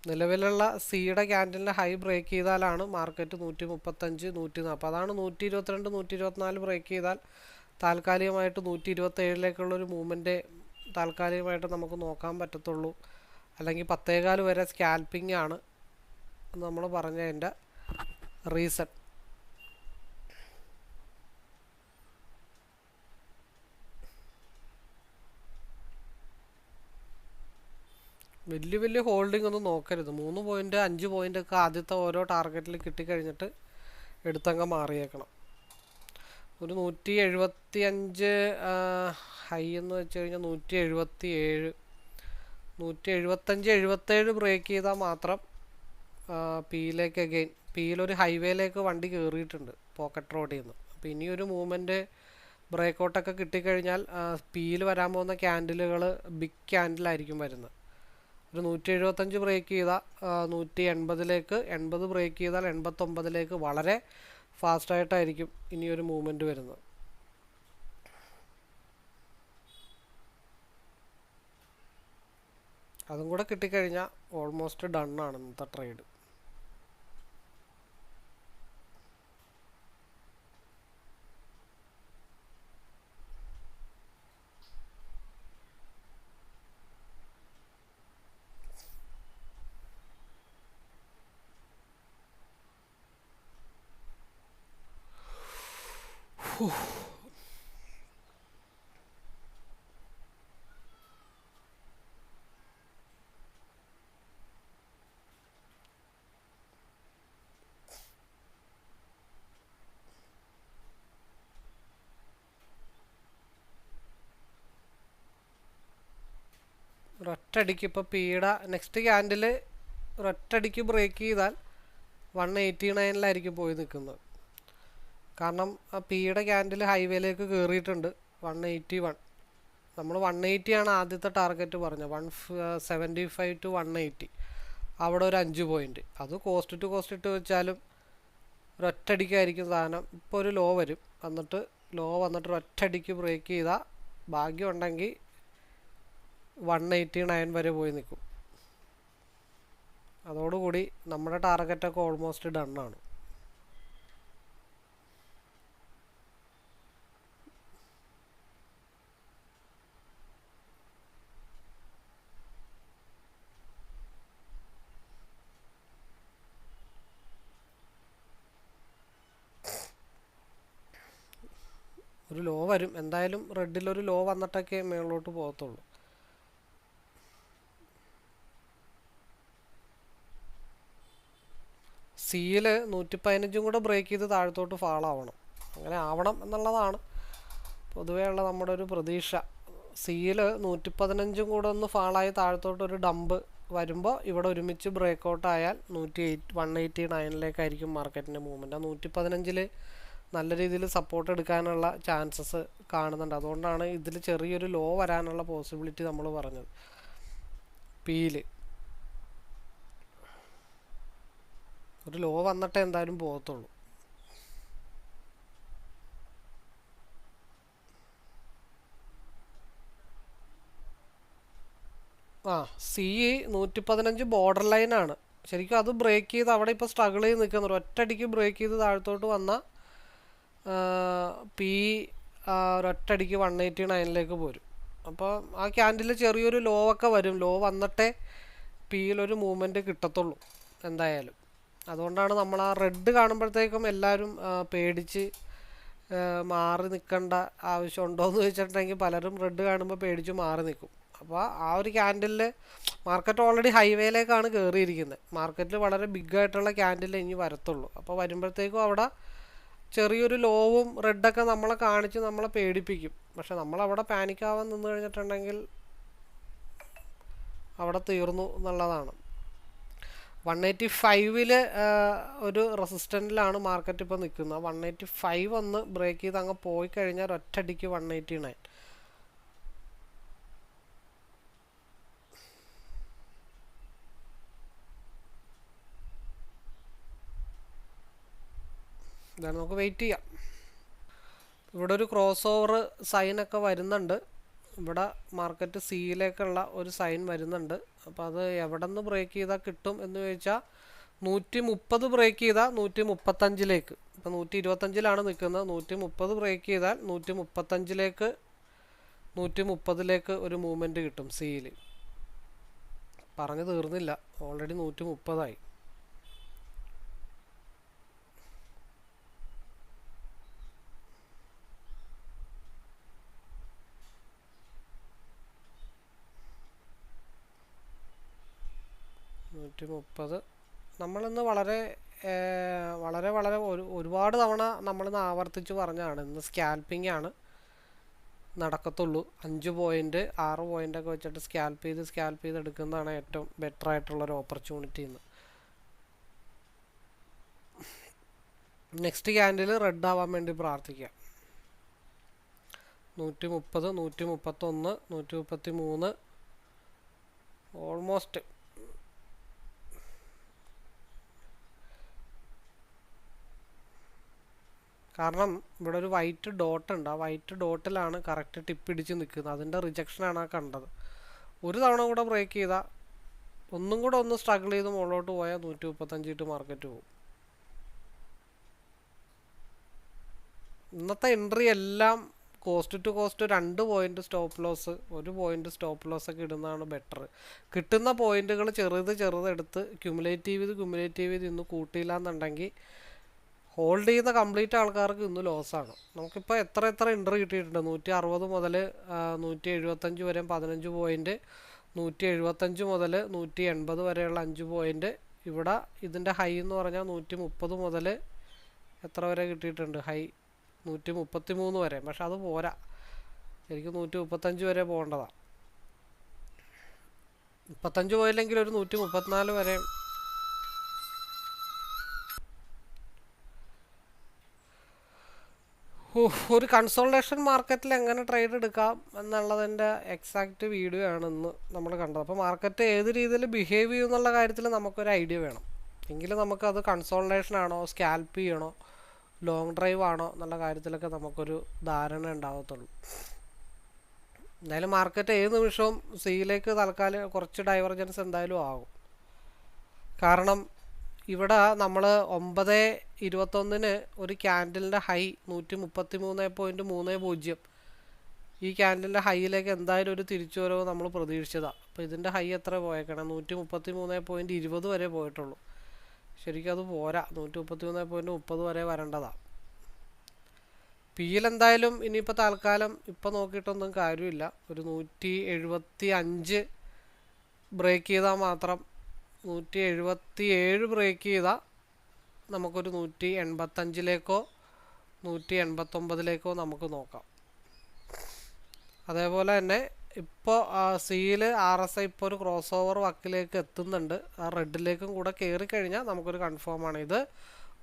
നിലവിലുള്ള സിയുടെ ക്യാൻഡിലിൻ്റെ ഹൈ ബ്രേക്ക് ചെയ്താലാണ് മാർക്കറ്റ് 135 140. അതാണ് 122 124 ബ്രേക്ക് ചെയ്താൽ താൽക്കാലികമായിട്ട് 127-ലേക്കുള്ളൊരു മൂവ്മെൻറ്റ് താൽക്കാലികമായിട്ട് നമുക്ക് നോക്കാൻ പറ്റത്തുള്ളൂ. അല്ലെങ്കിൽ 10.15 വരെ സ്കാൽപ്പിംഗ് ആണ് നമ്മൾ പറഞ്ഞതിൻ്റെ റീസൺ. വലിയ ഹോൾഡിംഗ് ഒന്നും നോക്കരുത്. 3 പോയിൻ്റ് 5 പോയിൻ്റ് ഒക്കെ ആദ്യത്തെ ഓരോ ടാർഗറ്റിൽ കിട്ടിക്കഴിഞ്ഞിട്ട് എടുത്തങ്ങ് മാറിയേക്കണം. ഒരു 175 ഹൈ എന്ന് വെച്ച് കഴിഞ്ഞാൽ 177 175 ബ്രേക്ക് ചെയ്താൽ മാത്രം പിയിലേക്ക് അഗെയിൻ പിയിലൊരു ഹൈവേയിലേക്ക് വണ്ടി കയറിയിട്ടുണ്ട് പോക്കറ്റ് റോഡിൽ നിന്ന്. അപ്പോൾ ഇനിയൊരു മൂവ്മെൻറ്റ് ബ്രേക്കൗട്ടൊക്കെ കിട്ടിക്കഴിഞ്ഞാൽ പിയിൽ വരാൻ പോകുന്ന ക്യാൻഡിലുകൾ ബിഗ് ക്യാൻഡിലായിരിക്കും വരുന്നത്. ഒരു 175 ബ്രേക്ക് ചെയ്താൽ 180-ലേക്ക് 80 ബ്രേക്ക് ചെയ്താൽ 89-ലേക്ക് വളരെ ഫാസ്റ്റായിട്ടായിരിക്കും ഇനിയൊരു മൂവ്മെൻറ്റ് വരുന്നത്. അതും കൂടെ കിട്ടിക്കഴിഞ്ഞാൽ ഓൾമോസ്റ്റ് ഡണ്ണാണ് ഇന്നത്തെ ട്രേഡ്. ഒറ്റയടിക്ക് ഇപ്പോൾ പിയുടെ നെക്സ്റ്റ് ക്യാൻഡിൽ ഒരൊറ്റയടിക്ക് ബ്രേക്ക് ചെയ്താൽ 189 പോയി നിൽക്കുന്നത്. കാരണം ആ പിയുടെ ക്യാൻഡിൽ ഹൈവേയിലേക്ക് കയറിയിട്ടുണ്ട് 181. നമ്മൾ 180 ആണ് ആദ്യത്തെ ടാർഗറ്റ് പറഞ്ഞത്, 175 to 180. അവിടെ ഒരു 5 പോയിൻറ്റ്, അത് കോസ്റ്റ് ടു കോസ്റ്റ് ഇട്ട് വെച്ചാലും ഒരൊറ്റടിക്കായിരിക്കും സാധനം. ഇപ്പോൾ ഒരു ലോ വരും, എന്നിട്ട് ഒരൊറ്റടിക്ക് ബ്രേക്ക് ചെയ്താൽ ഭാഗ്യം ഉണ്ടെങ്കിൽ 189 വരെ പോയി നിൽക്കും. അതോടുകൂടി നമ്മുടെ ടാർഗറ്റൊക്കെ ഓൾമോസ്റ്റ് ഡണ്ണാണ്. ഒരു ലോ വരും എന്തായാലും, റെഡിലൊരു ലോ വന്നിട്ടൊക്കെ മേളിലോട്ട് പോകത്തുള്ളൂ. സിയിൽ 115 കൂടെ ബ്രേക്ക് ചെയ്ത് താഴത്തോട്ട് ഫാൾ ആവണം, അങ്ങനെ ആവണം എന്നുള്ളതാണ് പൊതുവെയുള്ള നമ്മുടെ ഒരു പ്രതീക്ഷ. സിയിൽ 115 കൂടെ ഒന്ന് ഫാളായി താഴത്തോട്ടൊരു ഡംപ് വരുമ്പോൾ ഇവിടെ ഒരുമിച്ച് ബ്രേക്ക് ഔട്ട് ആയാൽ 189 മാർക്കറ്റിൻ്റെ മൂവ്മെൻറ്റ്. ആ 115 നല്ല രീതിയിൽ സപ്പോർട്ട് എടുക്കാനുള്ള ചാൻസസ് കാണുന്നുണ്ട്. അതുകൊണ്ടാണ് ഇതിൽ ചെറിയൊരു ലോ വരാനുള്ള പോസിബിലിറ്റി നമ്മൾ പറഞ്ഞത്. പിയിൽ ഒരു ലോ വന്നിട്ടേ എന്തായാലും പോകത്തുള്ളൂ. സി 115 ബോർഡർ ലൈനാണ് ശരിക്കും. അത് ബ്രേക്ക് ചെയ്ത് അവിടെ ഇപ്പോൾ സ്ട്രഗിൾ ചെയ്ത് നിൽക്കുന്നത്. ഒറ്റയടിക്ക് ബ്രേക്ക് ചെയ്ത് താഴത്തോട്ട് വന്ന പി ഒരൊറ്റടിക്ക് 189 പോരും. അപ്പോൾ ആ ക്യാൻഡിൽ ചെറിയൊരു ലോ ഒക്കെ വരും. ലോ വന്നിട്ടേ പിയിലൊരു മൂവ്മെൻറ്റ് കിട്ടത്തുള്ളൂ എന്തായാലും. അതുകൊണ്ടാണ് നമ്മൾ ആ റെഡ് കാണുമ്പോഴത്തേക്കും എല്ലാവരും പേടിച്ച് മാറി നിൽക്കേണ്ട ആവശ്യമുണ്ടോ എന്ന് ചോദിച്ചിട്ടുണ്ടെങ്കിൽ പലരും റെഡ് കാണുമ്പോൾ പേടിച്ച് മാറി നിൽക്കും. അപ്പോൾ ആ ഒരു ക്യാൻഡിലിൽ മാർക്കറ്റ് ഓൾറെഡി ഹൈവേയിലേക്കാണ് കയറിയിരിക്കുന്നത്. മാർക്കറ്റിൽ വളരെ ബിഗ്ഗായിട്ടുള്ള ക്യാൻഡിൽ ഇനി വരത്തുള്ളൂ. അപ്പോൾ വരുമ്പോഴത്തേക്കും അവിടെ ചെറിയൊരു ലോവും റെഡൊക്കെ നമ്മളെ കാണിച്ച് നമ്മളെ പേടിപ്പിക്കും. പക്ഷെ നമ്മളവിടെ പാനിക്കാവാൻ നിന്ന് കഴിഞ്ഞിട്ടുണ്ടെങ്കിൽ അവിടെ തീർന്നു എന്നുള്ളതാണ്. 185 ഒരു റെസിസ്റ്റൻറ്റിലാണ് മാർക്കറ്റ് ഇപ്പോൾ നിൽക്കുന്നത്. 185 ഒന്ന് ബ്രേക്ക് ചെയ്ത് അങ്ങ് പോയി കഴിഞ്ഞാൽ ഒറ്റയടിക്ക് 189. ഇതാണ്, നമുക്ക് വെയിറ്റ് ചെയ്യാം. ഇവിടെ ഒരു ക്രോസ് ഓവർ സൈനൊക്കെ വരുന്നുണ്ട്. ഇവിടെ മാർക്കറ്റ് സിയിലേക്കുള്ള ഒരു സൈൻ വരുന്നുണ്ട്. അപ്പോൾ അത് എവിടെ നിന്ന് ബ്രേക്ക് ചെയ്താൽ കിട്ടും എന്ന് ചോദിച്ചാൽ 130 ബ്രേക്ക് ചെയ്താൽ 135. ഇപ്പോൾ 125 നിൽക്കുന്നത്. 130 ബ്രേക്ക് ചെയ്താൽ 130 ഒരു മൂവ്മെൻറ്റ് കിട്ടും സിയിൽ. പറഞ്ഞു തീർന്നില്ല, ഓൾറെഡി 130. നമ്മളിന്ന് വളരെ വളരെ വളരെ ഒരുപാട് തവണ നമ്മളിന്ന് ആവർത്തിച്ച് പറഞ്ഞാണ്, ഇന്ന് സ്കാൽപ്പിംഗ് ആണ് നടക്കത്തുള്ളൂ. 5 പോയിൻ്റ് 6 പോയിൻ്റൊക്കെ വെച്ചിട്ട് സ്കാൽപ്പ് ചെയ്ത് എടുക്കുന്നതാണ് ഏറ്റവും ബെറ്റർ ആയിട്ടുള്ളൊരു ഓപ്പർച്യൂണിറ്റി. ഇന്ന് നെക്സ്റ്റ് ക്യാൻഡിൽ റെഡ് ആവാൻ വേണ്ടി പ്രാർത്ഥിക്കാം. 130, 131, 133 ഓൾമോസ്റ്റ്. കാരണം ഇവിടെ ഒരു വൈറ്റ് ഡോട്ട് ഉണ്ട്. ആ വൈറ്റ് ഡോട്ടിലാണ് കറക്റ്റ് ടിപ്പ് ഇടിച്ച് നിൽക്കുന്നത്. അതിൻ്റെ റിജക്ഷനാണ് ആ കണ്ടത്. ഒരു തവണ കൂടെ ബ്രേക്ക് ചെയ്താൽ, ഒന്നും കൂടെ ഒന്ന് സ്ട്രഗിൾ ചെയ്ത് മുകളിലോട്ട് പോയാൽ 135 മാർക്കറ്റ് പോകും. ഇന്നത്തെ എൻട്രി എല്ലാം cost to cost 2 point stop loss, 1 point stop loss ഒക്കെ ഇടുന്നതാണ് ബെറ്റർ. കിട്ടുന്ന പോയിന്റുകൾ ചെറുതെടുത്ത് ക്യുമുലേറ്റീവ് ഇന്ന് കൂട്ടിയില്ല എന്നുണ്ടെങ്കിൽ ഹോൾഡ് ചെയ്യുന്ന കംപ്ലീറ്റ് ആൾക്കാർക്ക് ഇന്ന് ലോസാണ്. നമുക്കിപ്പോൾ എത്ര എൻട്രി കിട്ടിയിട്ടുണ്ട്. 160 മുതൽ 175 വരെ 15 പോയിൻ്റ്, 175 മുതൽ 180 വരെയുള്ള 5 പോയിൻ്റ്. ഇവിടെ ഇതിൻ്റെ ഹൈ എന്ന് പറഞ്ഞാൽ 130 മുതൽ എത്ര വരെ കിട്ടിയിട്ടുണ്ട്, ഹൈ 133 വരെ. പക്ഷെ അത് പോരാ, എനിക്ക് 135 വരെ പോകേണ്ടതാണ്. 35 പോയില്ലെങ്കിൽ ഒരു 134 വരെ. ഒരു കൺസോൾട്ടേഷൻ മാർക്കറ്റിൽ എങ്ങനെ ട്രേഡ് എടുക്കാം എന്നുള്ളതിൻ്റെ എക്സാക്റ്റ് വീഡിയോ ആണ് ഇന്ന് നമ്മൾ കണ്ടത്. അപ്പോൾ മാർക്കറ്റ് ഏത് രീതിയിൽ ബിഹേവ് ചെയ്യും എന്നുള്ള കാര്യത്തിൽ നമുക്കൊരു ഐഡിയ വേണം. എങ്കിലും നമുക്കത് കൺസോൾട്ടേഷൻ ആണോ, സ്കാൽപ്പ് ചെയ്യണോ, ലോങ് ഡ്രൈവ് ആണോ എന്നുള്ള കാര്യത്തിലൊക്കെ നമുക്കൊരു ധാരണ ഉണ്ടാകത്തുള്ളൂ. എന്തായാലും മാർക്കറ്റ് ഏത് നിമിഷവും സിയിലേക്ക് തൽക്കാലം കുറച്ച് ഡൈവർജൻസ് എന്തായാലും ആകും. കാരണം ഇവിടെ നമ്മൾ 9:21 ഒരു ക്യാൻഡലിൻ്റെ ഹൈ 133.30. ഈ ക്യാൻഡലിൻ്റെ ഹൈയിലേക്ക് എന്തായാലും ഒരു തിരിച്ചുവരവ് നമ്മൾ പ്രതീക്ഷിച്ചതാണ്. അപ്പോൾ ഇതിൻ്റെ ഹൈ എത്ര പോയേക്കണം? 133.20 വരെ പോയിട്ടുള്ളൂ. ശരിക്കും അത് പോരാ, 133.30 വരെ വരേണ്ടതാണ്. പിയിൽ എന്തായാലും ഇനിയിപ്പോൾ തൽക്കാലം ഇപ്പോൾ നോക്കിയിട്ടൊന്നും കാര്യമില്ല. ഒരു 175 ബ്രേക്ക് ചെയ്താൽ മാത്രം, 177 ബ്രേക്ക് ചെയ്താൽ നമുക്കൊരു 185 189 നമുക്ക് നോക്കാം. അതേപോലെ തന്നെ ഇപ്പോൾ സിയിൽ RSI ഇപ്പോൾ ഒരു ക്രോസ് ഓവർ വക്കിലേക്ക് എത്തുന്നുണ്ട്. ആ റെഡിലേക്കും കൂടെ കയറി കഴിഞ്ഞാൽ നമുക്കൊരു കൺഫേം ആണ്. ഇത്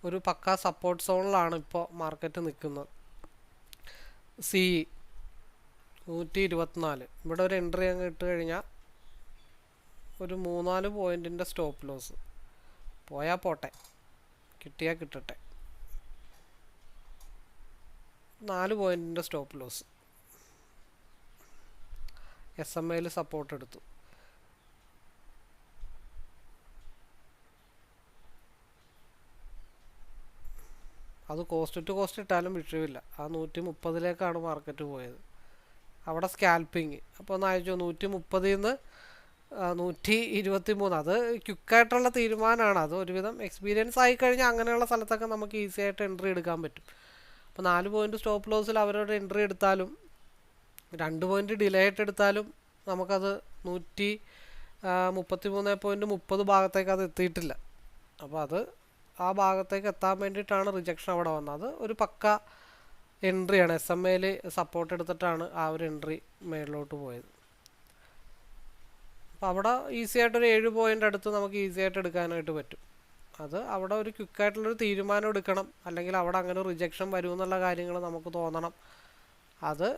ഒരു പക്ക സപ്പോർട്ട് സോണിലാണ് ഇപ്പോൾ മാർക്കറ്റ് നിൽക്കുന്നത്. സി 124 ഇവിടെ ഒരു എൻട്രി അങ്ങ് ഇട്ട് കഴിഞ്ഞാൽ ഒരു 3-4 പോയിൻറ്റിൻ്റെ സ്റ്റോപ്പ് ലോസ്. പോയാൽ പോട്ടെ, കിട്ടിയാൽ കിട്ടട്ടെ. 4 പോയിൻറ്റിൻ്റെ സ്റ്റോപ്പ് ലോസ്. SMA സപ്പോർട്ട് എടുത്തു. അത് കോസ്റ്റ് ടു കോസ്റ്റ് ഇട്ടാലും വിഷയമില്ല. ആ 130 മാർക്കറ്റ് പോയത്. അവിടെ സ്കാൽപ്പിങ്. അപ്പോൾ ഒന്ന് അയച്ചോ, 130 123. അത് ക്വിക്കായിട്ടുള്ള തീരുമാനമാണ്. അത് ഒരുവിധം എക്സ്പീരിയൻസ് ആയിക്കഴിഞ്ഞാൽ അങ്ങനെയുള്ള സ്ഥലത്തൊക്കെ നമുക്ക് ഈസി ആയിട്ട് എൻട്രി എടുക്കാൻ പറ്റും. അപ്പോൾ 4 പോയിൻറ്റ് സ്റ്റോപ്പ് ലോസിൽ അവരോട് എൻട്രി എടുത്താലും 2 പോയിൻറ്റ് ഡിലേ ആയിട്ട് എടുത്താലും നമുക്കത് 133.30 ഭാഗത്തേക്ക് അത് എത്തിയിട്ടില്ല. അപ്പോൾ അത് ആ ഭാഗത്തേക്ക് എത്താൻ വേണ്ടിയിട്ടാണ് റിജക്ഷൻ അവിടെ വന്നത്. ഒരു പക്ക എൻട്രിയാണ്. SMA സപ്പോർട്ട് എടുത്തിട്ടാണ് ആ ഒരു എൻട്രി മേളിലോട്ട് പോയത്. അപ്പോൾ അവിടെ ഈസി ആയിട്ടൊരു 7 പോയിൻ്റ് അടുത്ത് നമുക്ക് ഈസി ആയിട്ട് എടുക്കാനായിട്ട് പറ്റും. അത് അവിടെ ഒരു ക്വിക്കായിട്ടുള്ളൊരു തീരുമാനം എടുക്കണം. അല്ലെങ്കിൽ അവിടെ അങ്ങനെ റിജക്ഷൻ വരുമെന്നുള്ള കാര്യങ്ങൾ നമുക്ക് തോന്നണം. അത്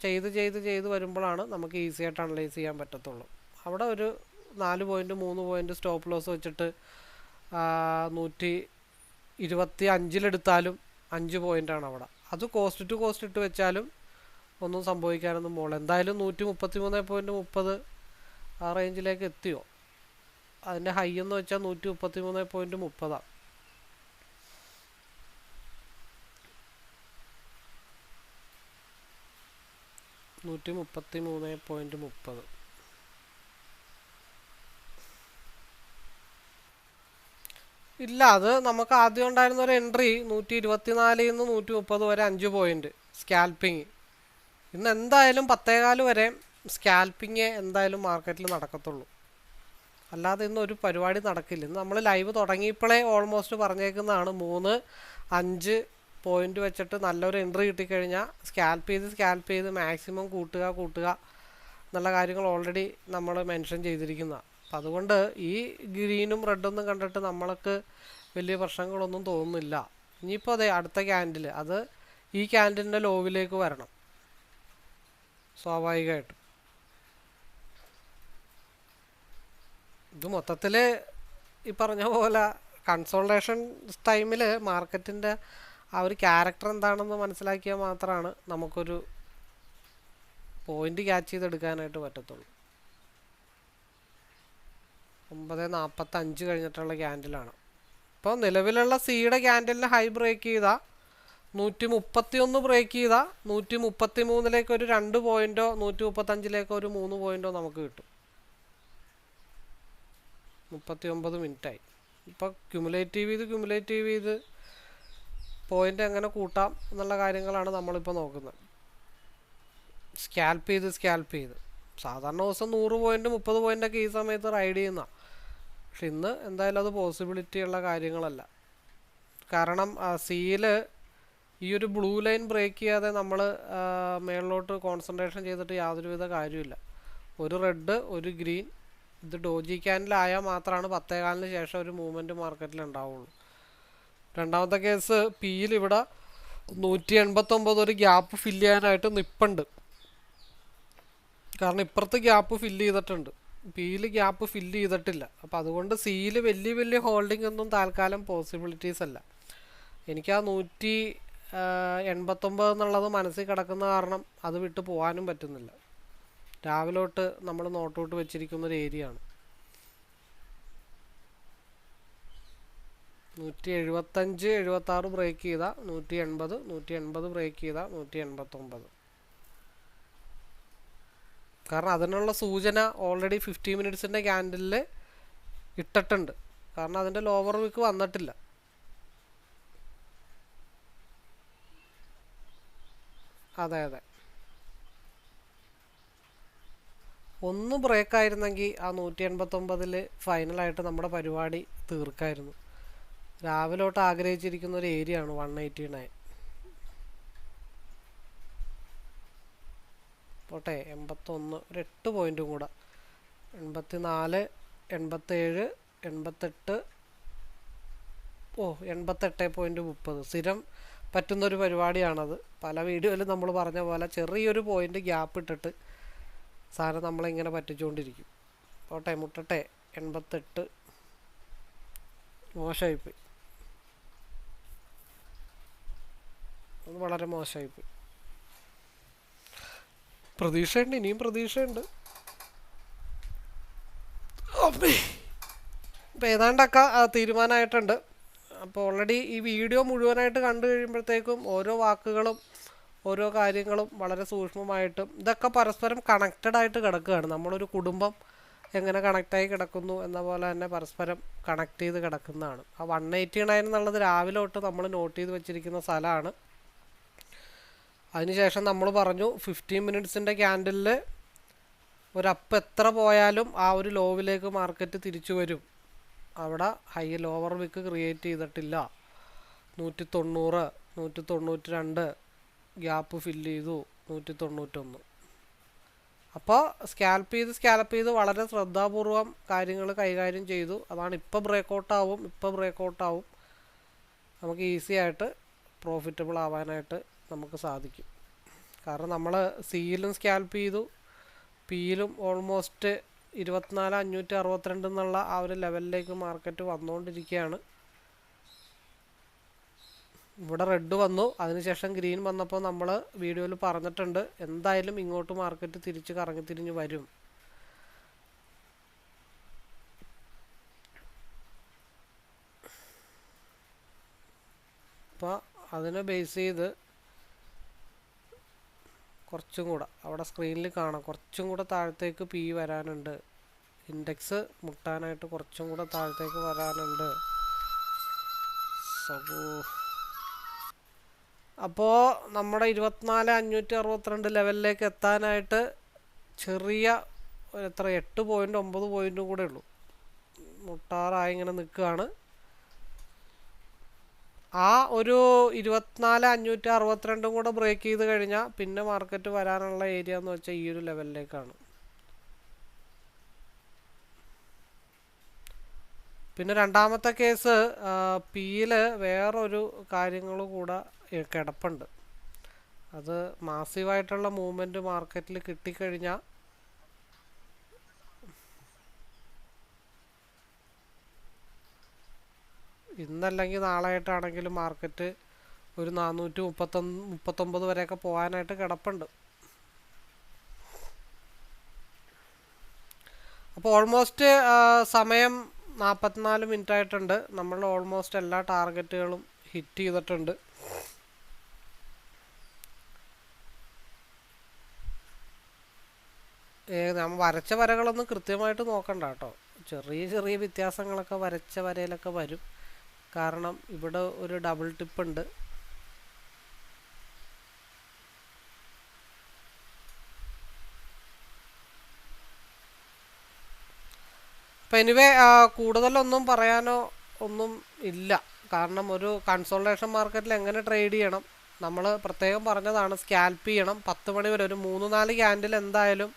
ചെയ്ത് വരുമ്പോഴാണ് നമുക്ക് ഈസി ആയിട്ട് അനലൈസ് ചെയ്യാൻ പറ്റത്തുള്ളൂ. അവിടെ ഒരു 4 പോയിൻറ്റ് 3 പോയിൻറ്റ് സ്റ്റോപ്പ് ലോസ് വെച്ചിട്ട് 125 5 പോയിൻ്റാണ് അവിടെ. അത് കോസ്റ്റ് ടു കോസ്റ്റ് ഇട്ട് വെച്ചാലും ഒന്നും സംഭവിക്കാനൊന്നും പോകില്ല. എന്തായാലും 133.30 ആ റേഞ്ചിലേക്ക് എത്തിയോ? അതിൻ്റെ ഹൈ എന്ന് വെച്ചാൽ 133.30. ഇല്ല, അത് നമുക്ക് ആദ്യം ഉണ്ടായിരുന്ന ഒരു എൻട്രി 124 130 വരെ 5 പോയിൻറ്റ് സ്കാൽപ്പിങ്. ഇന്ന് എന്തായാലും 10:15 വരെ സ്കാൽപ്പിങ് എന്തായാലും മാർക്കറ്റിൽ നടക്കത്തുള്ളൂ. അല്ലാതെ ഇന്ന് ഒരു പരിപാടി നടക്കില്ല. ഇന്ന് നമ്മൾ ലൈവ് തുടങ്ങിയപ്പോഴേ ഓൾമോസ്റ്റ് പറഞ്ഞേക്കുന്നതാണ് 3-5 പോയിൻ്റ് വെച്ചിട്ട് നല്ലൊരു എൻട്രി കിട്ടിക്കഴിഞ്ഞാൽ സ്കാൽപ്പ് ചെയ്ത് മാക്സിമം കൂട്ടുക എന്നുള്ള കാര്യങ്ങൾ ഓൾറെഡി നമ്മൾ മെൻഷൻ ചെയ്തിരിക്കുന്നതാണ്. അപ്പം അതുകൊണ്ട് ഈ ഗ്രീനും റെഡൊന്നും കണ്ടിട്ട് നമ്മൾക്ക് വലിയ പ്രശ്നങ്ങളൊന്നും തോന്നുന്നില്ല. ഇനിയിപ്പോൾ അതെ അടുത്ത ക്യാൻഡിൽ അത് ഈ ക്യാൻഡിലിൻ്റെ ലോവിലേക്ക് വരണം സ്വാഭാവികമായിട്ടും. ഇത് മൊത്തത്തിൽ ഈ പറഞ്ഞ പോലെ കൺസോൾട്ടേഷൻ ടൈമിൽ മാർക്കറ്റിൻ്റെ ആ ഒരു ക്യാരക്ടർ എന്താണെന്ന് മനസ്സിലാക്കിയാൽ മാത്രമാണ് നമുക്കൊരു പോയിൻ്റ് ക്യാച്ച് ചെയ്തെടുക്കാനായിട്ട് പറ്റത്തുള്ളൂ. 9:45 കഴിഞ്ഞിട്ടുള്ള ക്യാൻഡിലാണ്. ഇപ്പോൾ നിലവിലുള്ള സിയുടെ ക്യാൻഡിലിന് ഹൈ ബ്രേക്ക് ചെയ്താൽ 131 ബ്രേക്ക് ചെയ്താൽ 133 ഒരു 2 പോയിൻറ്റോ 135 ഒരു 3 പോയിൻറ്റോ നമുക്ക് കിട്ടും. 39 മിനിറ്റായി. ഇപ്പോൾ ക്യുമുലേറ്റീവ് ചെയ്ത് പോയിൻ്റ് എങ്ങനെ കൂട്ടാം എന്നുള്ള കാര്യങ്ങളാണ് നമ്മളിപ്പോൾ നോക്കുന്നത്. സ്കാൽപ്പ് ചെയ്ത് സാധാരണ ദിവസം 100 പോയിൻറ്റ് 30 പോയിൻ്റൊക്കെ ഈ സമയത്ത് റൈഡ് ചെയ്യുന്ന. പക്ഷെ ഇന്ന് എന്തായാലും അത് പോസിബിലിറ്റി ഉള്ള കാര്യങ്ങളല്ല. കാരണം സിയിൽ ഈ ഒരു ബ്ലൂ ലൈൻ ബ്രേക്ക് ചെയ്യാതെ നമ്മൾ മേളിലോട്ട് കോൺസെൻട്രേഷൻ ചെയ്തിട്ട് യാതൊരുവിധ കാര്യമില്ല. ഒരു റെഡ് ഒരു ഗ്രീൻ ഇത് ഡോജി ക്യാൻഡിലായാൽ മാത്രമാണ് 10:15 ശേഷം ഒരു മൂവ്മെൻറ്റ് മാർക്കറ്റിൽ ഉണ്ടാവുള്ളൂ. രണ്ടാമത്തെ കേസ് പിയിൽ ഇവിടെ 189 ഒരു ഗ്യാപ്പ് ഫില്ല് ചെയ്യാനായിട്ട് നിൽപ്പുണ്ട്. കാരണം ഇപ്പുറത്ത് ഗ്യാപ്പ് ഫില്ല് ചെയ്തിട്ടുണ്ട്, പിയിൽ ഗ്യാപ്പ് ഫില്ല് ചെയ്തിട്ടില്ല. അപ്പോൾ അതുകൊണ്ട് സിയിൽ വലിയ ഹോൾഡിംഗ് ഒന്നും തൽക്കാലം പോസിബിലിറ്റീസ് അല്ല. എനിക്ക് ആ 189 എന്നുള്ളത് മനസ്സിൽ കിടക്കുന്ന കാരണം അത് വിട്ട് പോകാനും പറ്റുന്നില്ല. രാവിലെ തൊട്ട് നമ്മൾ നോട്ടൗട്ട് വെച്ചിരിക്കുന്ന ഒരു ഏരിയ ആണ്. 175 76 ബ്രേക്ക് ചെയ്ത 180 ബ്രേക്ക് ചെയ്ത 189. കാരണം അതിനുള്ള സൂചന ഓൾറെഡി 50 മിനിറ്റ്സിൻ്റെ ക്യാൻഡിലിൽ ഇട്ടിട്ടുണ്ട്. കാരണം അതിൻ്റെ ലോവർ വിക്ക് വന്നിട്ടില്ല. അതെ ഒന്ന് ബ്രേക്ക് ആയിരുന്നെങ്കിൽ ആ 189 ഫൈനലായിട്ട് നമ്മുടെ പരിപാടി തീർക്കായിരുന്നു. രാവിലെ തൊട്ട് ആഗ്രഹിച്ചിരിക്കുന്ന ഒരു ഏരിയ ആണ് 189. പോട്ടെ, 81 ഒരു 8 പോയിൻറ്റും കൂടെ, 84 87 88 88.30. സ്ഥിരം പറ്റുന്നൊരു പരിപാടിയാണത്. പല വീഡിയോയിലും നമ്മൾ പറഞ്ഞ പോലെ ചെറിയൊരു പോയിൻ്റ് ഗ്യാപ്പ് ഇട്ടിട്ട് സാധനം നമ്മളിങ്ങനെ പറ്റിച്ചുകൊണ്ടിരിക്കും. പോട്ടെ, മുട്ടട്ടെ. 88 മോശമായിപ്പോയി, അത് വളരെ മോശമായിപ്പോയി. പ്രതീക്ഷയുണ്ട്, ഇനിയും പ്രതീക്ഷയുണ്ട്. ഇപ്പം ഏതാണ്ടൊക്കെ തീരുമാനമായിട്ടുണ്ട്. അപ്പോൾ ഓൾറെഡി ഈ വീഡിയോ മുഴുവനായിട്ട് കണ്ടു കഴിയുമ്പോഴത്തേക്കും ഓരോ വാക്കുകളും ഓരോ കാര്യങ്ങളും വളരെ സൂക്ഷ്മമായിട്ടും ഇതൊക്കെ പരസ്പരം കണക്റ്റഡ് ആയിട്ട് കിടക്കുകയാണ്. നമ്മളൊരു കുടുംബം എങ്ങനെ കണക്റ്റായി കിടക്കുന്നു എന്ന പോലെ തന്നെ പരസ്പരം കണക്ട് ചെയ്ത് കിടക്കുന്നതാണ്. ആ 189 എന്നുള്ളത് രാവിലെ തൊട്ട് നമ്മൾ നോട്ട് ചെയ്ത് വെച്ചിരിക്കുന്ന സ്ഥലമാണ്. അതിനുശേഷം നമ്മൾ പറഞ്ഞു 15 മിനിറ്റ്സിൻ്റെ ക്യാൻഡിലിൽ ഒരു അപ്പ് എത്ര പോയാലും ആ ഒരു ലോവിലേക്ക് മാർക്കറ്റ് തിരിച്ചു വരും. അവിടെ ഹൈ ലോവർ വിക്ക് ക്രിയേറ്റ് ചെയ്തിട്ടില്ല. 190 192 ഗ്യാപ്പ് ഫില്ല് ചെയ്തു 191. അപ്പോൾ സ്കാൽപ്പ് ചെയ്ത് വളരെ ശ്രദ്ധാപൂർവം കാര്യങ്ങൾ കൈകാര്യം ചെയ്തു. അതാണ് ഇപ്പോൾ ബ്രേക്കൗട്ട് ആവും നമുക്ക് ഈസി ആയിട്ട് പ്രോഫിറ്റബിൾ ആവാനായിട്ട് നമുക്ക് സാധിക്കും. കാരണം നമ്മൾ സിയിലും സ്കാൽപ്പ് ചെയ്തു, പിയിലും ഓൾമോസ്റ്റ് 24,562 എന്നുള്ള ആ ഒരു ലെവലിലേക്ക് മാർക്കറ്റ് വന്നുകൊണ്ടിരിക്കുകയാണ്. ഇവിടെ റെഡ് വന്നു, അതിനുശേഷം ഗ്രീൻ വന്നപ്പോൾ നമ്മൾ വീഡിയോയിൽ പറഞ്ഞിട്ടുണ്ട് എന്തായാലും ഇങ്ങോട്ട് മാർക്കറ്റ് തിരിച്ച് കറങ്ങിത്തിരിഞ്ഞ് വരും. അപ്പോൾ അതിനെ ബേസ് ചെയ്ത് കുറച്ചും കൂടെ അവിടെ സ്ക്രീനിൽ കാണാം, കുറച്ചും കൂടെ താഴത്തേക്ക് പി വരാനുണ്ട്. ഇൻഡെക്സ് മുട്ടാനായിട്ട് കുറച്ചും കൂടെ താഴത്തേക്ക് വരാനുണ്ട്. അപ്പോൾ നമ്മുടെ 24,562 ലെവലിലേക്ക് എത്താനായിട്ട് ചെറിയ എത്ര 8.9 പോയിൻറ്റും കൂടെ ഉള്ളൂ. മുട്ടാറായി ഇങ്ങനെ നിൽക്കുകയാണ്. ആ ഒരു 24,562 കൂടെ ബ്രേക്ക് ചെയ്ത് കഴിഞ്ഞാൽ പിന്നെ മാർക്കറ്റ് വരാനുള്ള ഏരിയ എന്ന് വെച്ചാൽ ഈ ഒരു ലെവലിലേക്കാണ്. പിന്നെ രണ്ടാമത്തെ കേസ് പിയിൽ വേറൊരു കാര്യങ്ങൾ കൂടെ കിടപ്പുണ്ട്. അത് മാസീവായിട്ടുള്ള മൂവ്മെൻറ്റ് മാർക്കറ്റിൽ കിട്ടിക്കഴിഞ്ഞാൽ ഇന്നല്ലെങ്കിൽ നാളെയായിട്ടാണെങ്കിലും മാർക്കറ്റ് ഒരു 439 വരെയൊക്കെ പോകാനായിട്ട് കിടപ്പുണ്ട്. അപ്പോൾ ഓൾമോസ്റ്റ് സമയം 44 മിനിറ്റ് ആയിട്ടുണ്ട്. നമ്മൾ ഓൾമോസ്റ്റ് എല്ലാ ടാർഗറ്റുകളും ഹിറ്റ് ചെയ്തിട്ടുണ്ട്. നമ്മൾ വരച്ച വരകളൊന്നും കൃത്യമായിട്ട് നോക്കണ്ട കേട്ടോ. ചെറിയ വ്യത്യാസങ്ങളൊക്കെ വരച്ച വരയിലൊക്കെ വരും. കാരണം ഇവിടെ ഒരു ഡബിൾ ടിപ്പ് ഉണ്ട്. അപ്പം എനിവേ കൂടുതലൊന്നും പറയാനോ ഒന്നും ഇല്ല. കാരണം ഒരു കൺസോൾട്ടേഷൻ മാർക്കറ്റിൽ എങ്ങനെ ട്രേഡ് ചെയ്യണം നമ്മൾ പ്രത്യേകം പറഞ്ഞതാണ്. സ്കാൽപ്പ് ചെയ്യണം 10 മണി വരെ ഒരു 3-4 ക്യാൻഡിൽ എന്തായാലും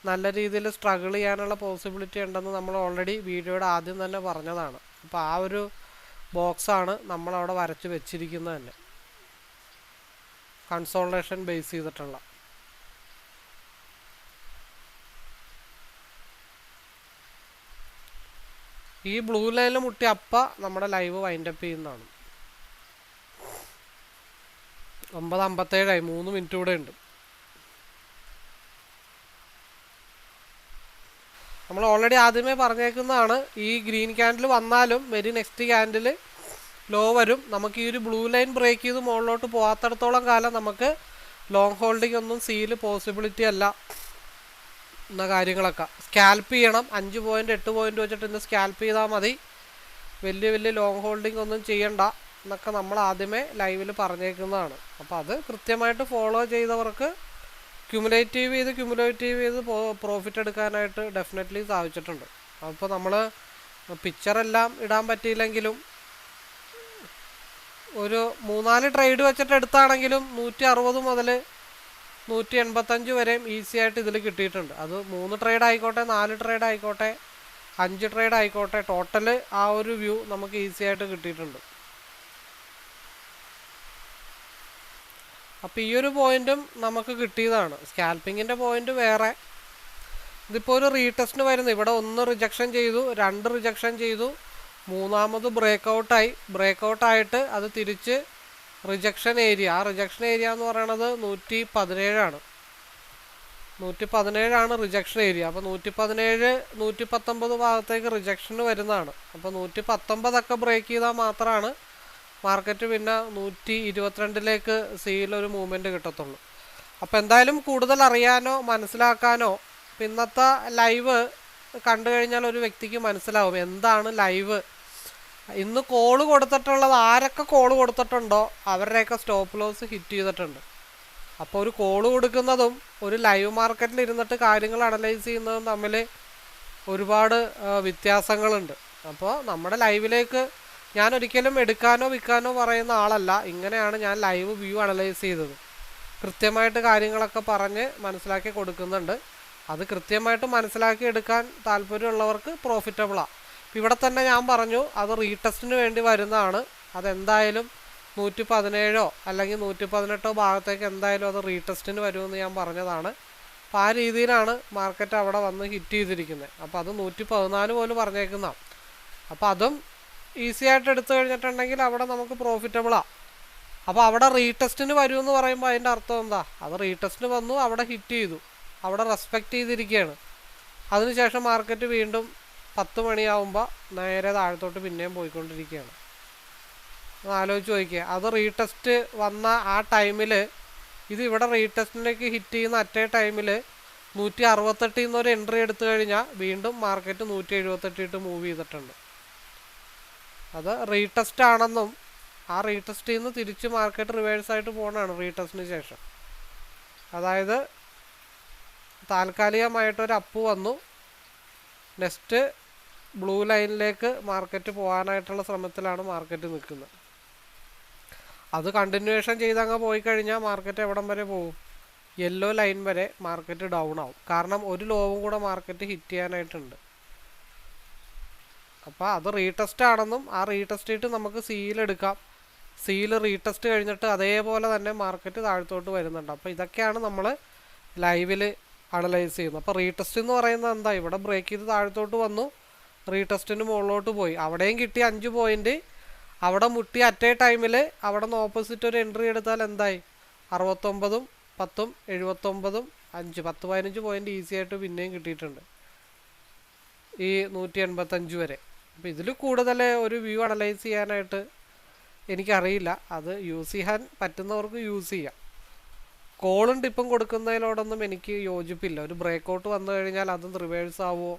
നല്ല രീതിയിൽ സ്ട്രഗിൾ ചെയ്യാനുള്ള പോസിബിലിറ്റി ഉണ്ടെന്ന് നമ്മൾ ഓൾറെഡി വീഡിയോയുടെ ആദ്യം തന്നെ പറഞ്ഞതാണ്. അപ്പോൾ ആ ഒരു ബോക്സാണ് നമ്മളവിടെ വരച്ച് വെച്ചിരിക്കുന്നത് തന്നെ, കൺസോൾട്ടേഷൻ ബേസ് ചെയ്തിട്ടുള്ള. ഈ ബ്ലൂ ലൈനിൽ മുട്ടി നമ്മുടെ ലൈവ് വൈൻഡപ്പ് ചെയ്യുന്നതാണ്. 9:57 3 മിനിറ്റ് കൂടെ ഉണ്ട്. നമ്മൾ ഓൾറെഡി ആദ്യമേ പറഞ്ഞേക്കുന്നതാണ്, ഈ ഗ്രീൻ ക്യാൻഡിൽ വന്നാലും വെരി നെക്സ്റ്റ് ക്യാൻഡിൽ ലോ വരും. നമുക്ക് ഈ ഒരു ബ്ലൂ ലൈൻ ബ്രേക്ക് ചെയ്ത് മുകളിലോട്ട് പോകാത്തിടത്തോളം കാലം നമുക്ക് ലോങ് ഹോൾഡിംഗ് ഒന്നും സീല് പോസിബിലിറ്റി അല്ല എന്ന കാര്യങ്ങളൊക്കെ. സ്കാൽപ്പ് ചെയ്യണം, 5 പോയിന്റ് 8 പോയിന്റ് വെച്ചിട്ട് ഇന്ന് സ്കാൽപ്പ് ചെയ്താൽ മതി, വലിയ ലോങ് ഹോൾഡിംഗ് ഒന്നും ചെയ്യണ്ട എന്നൊക്കെ നമ്മൾ ആദ്യമേ ലൈവിൽ പറഞ്ഞേക്കുന്നതാണ്. അപ്പോൾ അത് കൃത്യമായിട്ട് ഫോളോ ചെയ്തവർക്ക് ക്യുമുലേറ്റീവ് ചെയ്ത് പ്രോഫിറ്റ് എടുക്കാനായിട്ട് ഡെഫിനറ്റ്ലി സാധിച്ചിട്ടുണ്ട്. അപ്പോൾ നമ്മൾ പിക്ചറെല്ലാം ഇടാൻ പറ്റിയില്ലെങ്കിലും ഒരു 3-4 ട്രേഡ് വെച്ചിട്ട് എടുത്താണെങ്കിലും 160 മുതൽ 185 വരെയും ഈസി ആയിട്ട് ഇതിൽ കിട്ടിയിട്ടുണ്ട്. അത് 3 ട്രേഡ് ആയിക്കോട്ടെ, 4 ട്രേഡ് ആയിക്കോട്ടെ, 5 ട്രേഡ് ആയിക്കോട്ടെ, ടോട്ടൽ ആ ഒരു വ്യൂ നമുക്ക് ഈസി ആയിട്ട് കിട്ടിയിട്ടുണ്ട്. അപ്പോൾ ഈ ഒരു പോയിന്റും നമുക്ക് കിട്ടിയതാണ്. സ്കാൽപ്പിങ്ങിൻ്റെ പോയിന്റ് വേറെ. ഇതിപ്പോൾ ഒരു റീടെസ്റ്റിന് വരുന്നു. ഇവിടെ 1 റിജക്ഷൻ ചെയ്തു, 2 റിജക്ഷൻ ചെയ്തു, 3ാമത് ബ്രേക്കൗട്ടായിട്ട് അത് തിരിച്ച് റിജക്ഷൻ ഏരിയ. ആ റിജക്ഷൻ ഏരിയ എന്ന് പറയുന്നത് 117 117 റിജക്ഷൻ ഏരിയ. അപ്പോൾ 117 119 ഭാഗത്തേക്ക് റിജക്ഷന് വരുന്നതാണ്. അപ്പോൾ 119 ബ്രേക്ക് ചെയ്താൽ മാത്രമാണ് മാർക്കറ്റ് പിന്നെ 122 സീലൊരു മൂവ്മെൻറ്റ് കിട്ടത്തുള്ളൂ. അപ്പോൾ എന്തായാലും കൂടുതൽ അറിയാനോ മനസ്സിലാക്കാനോ ഇന്നത്തെ ലൈവ് കണ്ടു കഴിഞ്ഞാൽ ഒരു വ്യക്തിക്ക് മനസ്സിലാവും എന്താണ് ലൈവ്. ഇന്ന് കോള് കൊടുത്തിട്ടുള്ളത്, ആരൊക്കെ കോള് കൊടുത്തിട്ടുണ്ടോ അവരുടെയൊക്കെ സ്റ്റോപ്പ് ലോസ് ഹിറ്റ് ചെയ്തിട്ടുണ്ട്. അപ്പോൾ ഒരു കോള് കൊടുക്കുന്നതും ഒരു ലൈവ് മാർക്കറ്റിൽ ഇരുന്നിട്ട് കാര്യങ്ങൾ അനലൈസ് ചെയ്യുന്നതും തമ്മിൽ ഒരുപാട് വ്യത്യാസങ്ങളുണ്ട്. അപ്പോൾ നമ്മുടെ ലൈവിലേക്ക് ഞാൻ ഒരിക്കലും എടുക്കാനോ വിൽക്കാനോ പറയുന്ന ആളല്ല. ഇങ്ങനെയാണ് ഞാൻ ലൈവ് വ്യൂ അനലൈസ് ചെയ്തത്. കൃത്യമായിട്ട് കാര്യങ്ങളൊക്കെ പറഞ്ഞ് മനസ്സിലാക്കി കൊടുക്കുന്നുണ്ട്. അത് കൃത്യമായിട്ട് മനസ്സിലാക്കി എടുക്കാൻ താല്പര്യമുള്ളവർക്ക് പ്രോഫിറ്റബിളാണ്. ഇവിടെ തന്നെ ഞാൻ പറഞ്ഞു, അത് റീടെസ്റ്റിന് വേണ്ടി വരുന്നതാണ്. അതെന്തായാലും 117 അല്ലെങ്കിൽ 118 ഭാഗത്തേക്ക് എന്തായാലും അത് റീടെസ്റ്റിന് വരുമെന്ന് ഞാൻ പറഞ്ഞതാണ്. അപ്പോൾ ആ രീതിയിലാണ് മാർക്കറ്റ് അവിടെ വന്ന് ഹിറ്റ് ചെയ്തിരിക്കുന്നത്. അപ്പോൾ അത് 114 പോലും പറഞ്ഞേക്കുന്നതാണ്. അപ്പോൾ അതും ഈസി ആയിട്ട് എടുത്തു കഴിഞ്ഞിട്ടുണ്ടെങ്കിൽ അവിടെ നമുക്ക് പ്രോഫിറ്റബിളാണ്. അപ്പോൾ അവിടെ റീടെസ്റ്റിന് വരുമെന്ന് പറയുമ്പോൾ അതിൻ്റെ അർത്ഥം എന്താ? അത് റീടെസ്റ്റിന് വന്നു, അവിടെ ഹിറ്റ് ചെയ്തു, അവിടെ റെസ്പെക്റ്റ് ചെയ്തിരിക്കുകയാണ്. അതിനുശേഷം മാർക്കറ്റ് വീണ്ടും 10 മണിയാവുമ്പോൾ നേരെ താഴത്തോട്ട് പിന്നെയും പോയിക്കൊണ്ടിരിക്കുകയാണ്. ആലോചിച്ച് നോക്കിക്കുക, അത് റീടെസ്റ്റ് വന്ന ആ ടൈമിൽ, ഇത് ഇവിടെ റീടെസ്റ്റിലേക്ക് ഹിറ്റ് ചെയ്യുന്ന അറ്റേ ടൈമിൽ 168 എന്നൊരു എൻട്രി എടുത്തു കഴിഞ്ഞാൽ വീണ്ടും മാർക്കറ്റ് 178 ഇട്ട് മൂവ് ചെയ്തിട്ടുണ്ട്. അത് റീടെസ്റ്റ് ആണെന്നും ആ റീടെസ്റ്റിൽ നിന്ന് തിരിച്ച് മാർക്കറ്റ് റിവേഴ്സായിട്ട് പോകണതാണ് റീടെസ്റ്റിന് ശേഷം. അതായത് താൽക്കാലികമായിട്ടൊരു അപ്പ് വന്നു, നെക്സ്റ്റ് ബ്ലൂ ലൈനിലേക്ക് മാർക്കറ്റ് പോകാനായിട്ടുള്ള ശ്രമത്തിലാണ് മാർക്കറ്റ് നിൽക്കുന്നത്. അത് കണ്ടിന്യൂവേഷൻ ചെയ്തങ്ങ് പോയി കഴിഞ്ഞാൽ മാർക്കറ്റ് എവിടം വരെ പോകും? യെല്ലോ ലൈൻ വരെ മാർക്കറ്റ് ഡൗൺ ആവും. കാരണം ഒരു ലോവും കൂടെ മാർക്കറ്റ് ഹിറ്റ് ചെയ്യാനായിട്ടുണ്ട്. അപ്പോൾ അത് റീടെസ്റ്റ് ആണെന്നും ആ റീടെസ്റ്റ് ഇട്ട് നമുക്ക് സീലെടുക്കാം. സീല് റീടെസ്റ്റ് കഴിഞ്ഞിട്ട് അതേപോലെ തന്നെ മാർക്കറ്റ് താഴത്തോട്ട് വരുന്നുണ്ട്. അപ്പോൾ ഇതൊക്കെയാണ് നമ്മൾ ലൈവിൽ അനലൈസ് ചെയ്യുന്നത്. അപ്പോൾ റീടെസ്റ്റ് എന്ന് പറയുന്നത് എന്താ? ഇവിടെ ബ്രേക്ക് ചെയ്ത് താഴത്തോട്ട് വന്നു, റീടെസ്റ്റിന് മുകളിലോട്ട് പോയി, അവിടെയും കിട്ടി 5 പോയിന്റ്. അവിടെ മുട്ടി അറ്റേ ടൈമിൽ അവിടെ നിന്ന് ഓപ്പോസിറ്റ് ഒരു എൻട്രി എടുത്താൽ എന്തായി? 69, 10, 79, 5, 10-15 പോയിന്റ് ഈസി ആയിട്ട് പിന്നെയും കിട്ടിയിട്ടുണ്ട് ഈ 185 വരെ. അപ്പോൾ ഇതിൽ കൂടുതൽ ഒരു വ്യൂ അനലൈസ് ചെയ്യാനായിട്ട് എനിക്കറിയില്ല. അത് യൂസ് ചെയ്യാൻ പറ്റുന്നവർക്ക് യൂസ് ചെയ്യാം. കോളും ടിപ്പും കൊടുക്കുന്നതിനോടൊന്നും എനിക്ക് യോജിപ്പില്ല. ഒരു ബ്രേക്കൗട്ട് വന്നു കഴിഞ്ഞാൽ അതും റിവേഴ്സ് ആവുമോ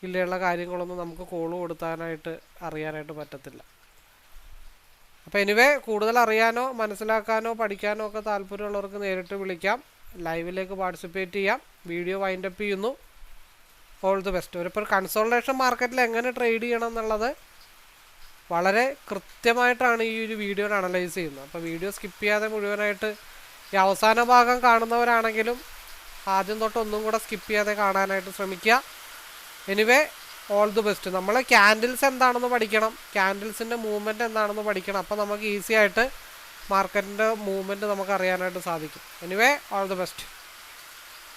ഇല്ലയുള്ള കാര്യങ്ങളൊന്നും നമുക്ക് കോള് കൊടുക്കാനായിട്ട് അറിയാനായിട്ട് പറ്റത്തില്ല. അപ്പോൾ എനിവേ, കൂടുതൽ അറിയാനോ മനസ്സിലാക്കാനോ പഠിക്കാനോ ഒക്കെ താല്പര്യമുള്ളവർക്ക് നേരിട്ട് വിളിക്കാം, ലൈവിലേക്ക് പാർട്ടിസിപ്പേറ്റ് ചെയ്യാം. വീഡിയോ വൈൻഡപ്പ് ചെയ്യുന്നു. All the best. ഒരിപ്പോൾ കൺസോൾട്ടേഷൻ മാർക്കറ്റിൽ എങ്ങനെ ട്രേഡ് ചെയ്യണം എന്നുള്ളത് വളരെ കൃത്യമായിട്ടാണ് ഈ ഒരു വീഡിയോയിൽ അനലൈസ് ചെയ്യുന്നത്. അപ്പോൾ വീഡിയോ സ്കിപ്പ് ചെയ്യാതെ മുഴുവനായിട്ട് ഈ അവസാന ഭാഗം കാണുന്നവരാണെങ്കിലും ആദ്യം തൊട്ട് ഒന്നും കൂടെ സ്കിപ്പ് ചെയ്യാതെ കാണാനായിട്ട് ശ്രമിക്കുക. Anyway all the best. നമ്മൾ ക്യാൻഡിൽസ് എന്താണെന്ന് പഠിക്കണം, ക്യാൻഡിൽസിൻ്റെ മൂവ്മെൻറ്റ് എന്താണെന്ന് പഠിക്കണം. അപ്പോൾ നമുക്ക് ഈസി ആയിട്ട് മാർക്കറ്റിൻ്റെ മൂവ്മെൻറ്റ് നമുക്ക് അറിയാനായിട്ട് സാധിക്കും. Anyway all the best.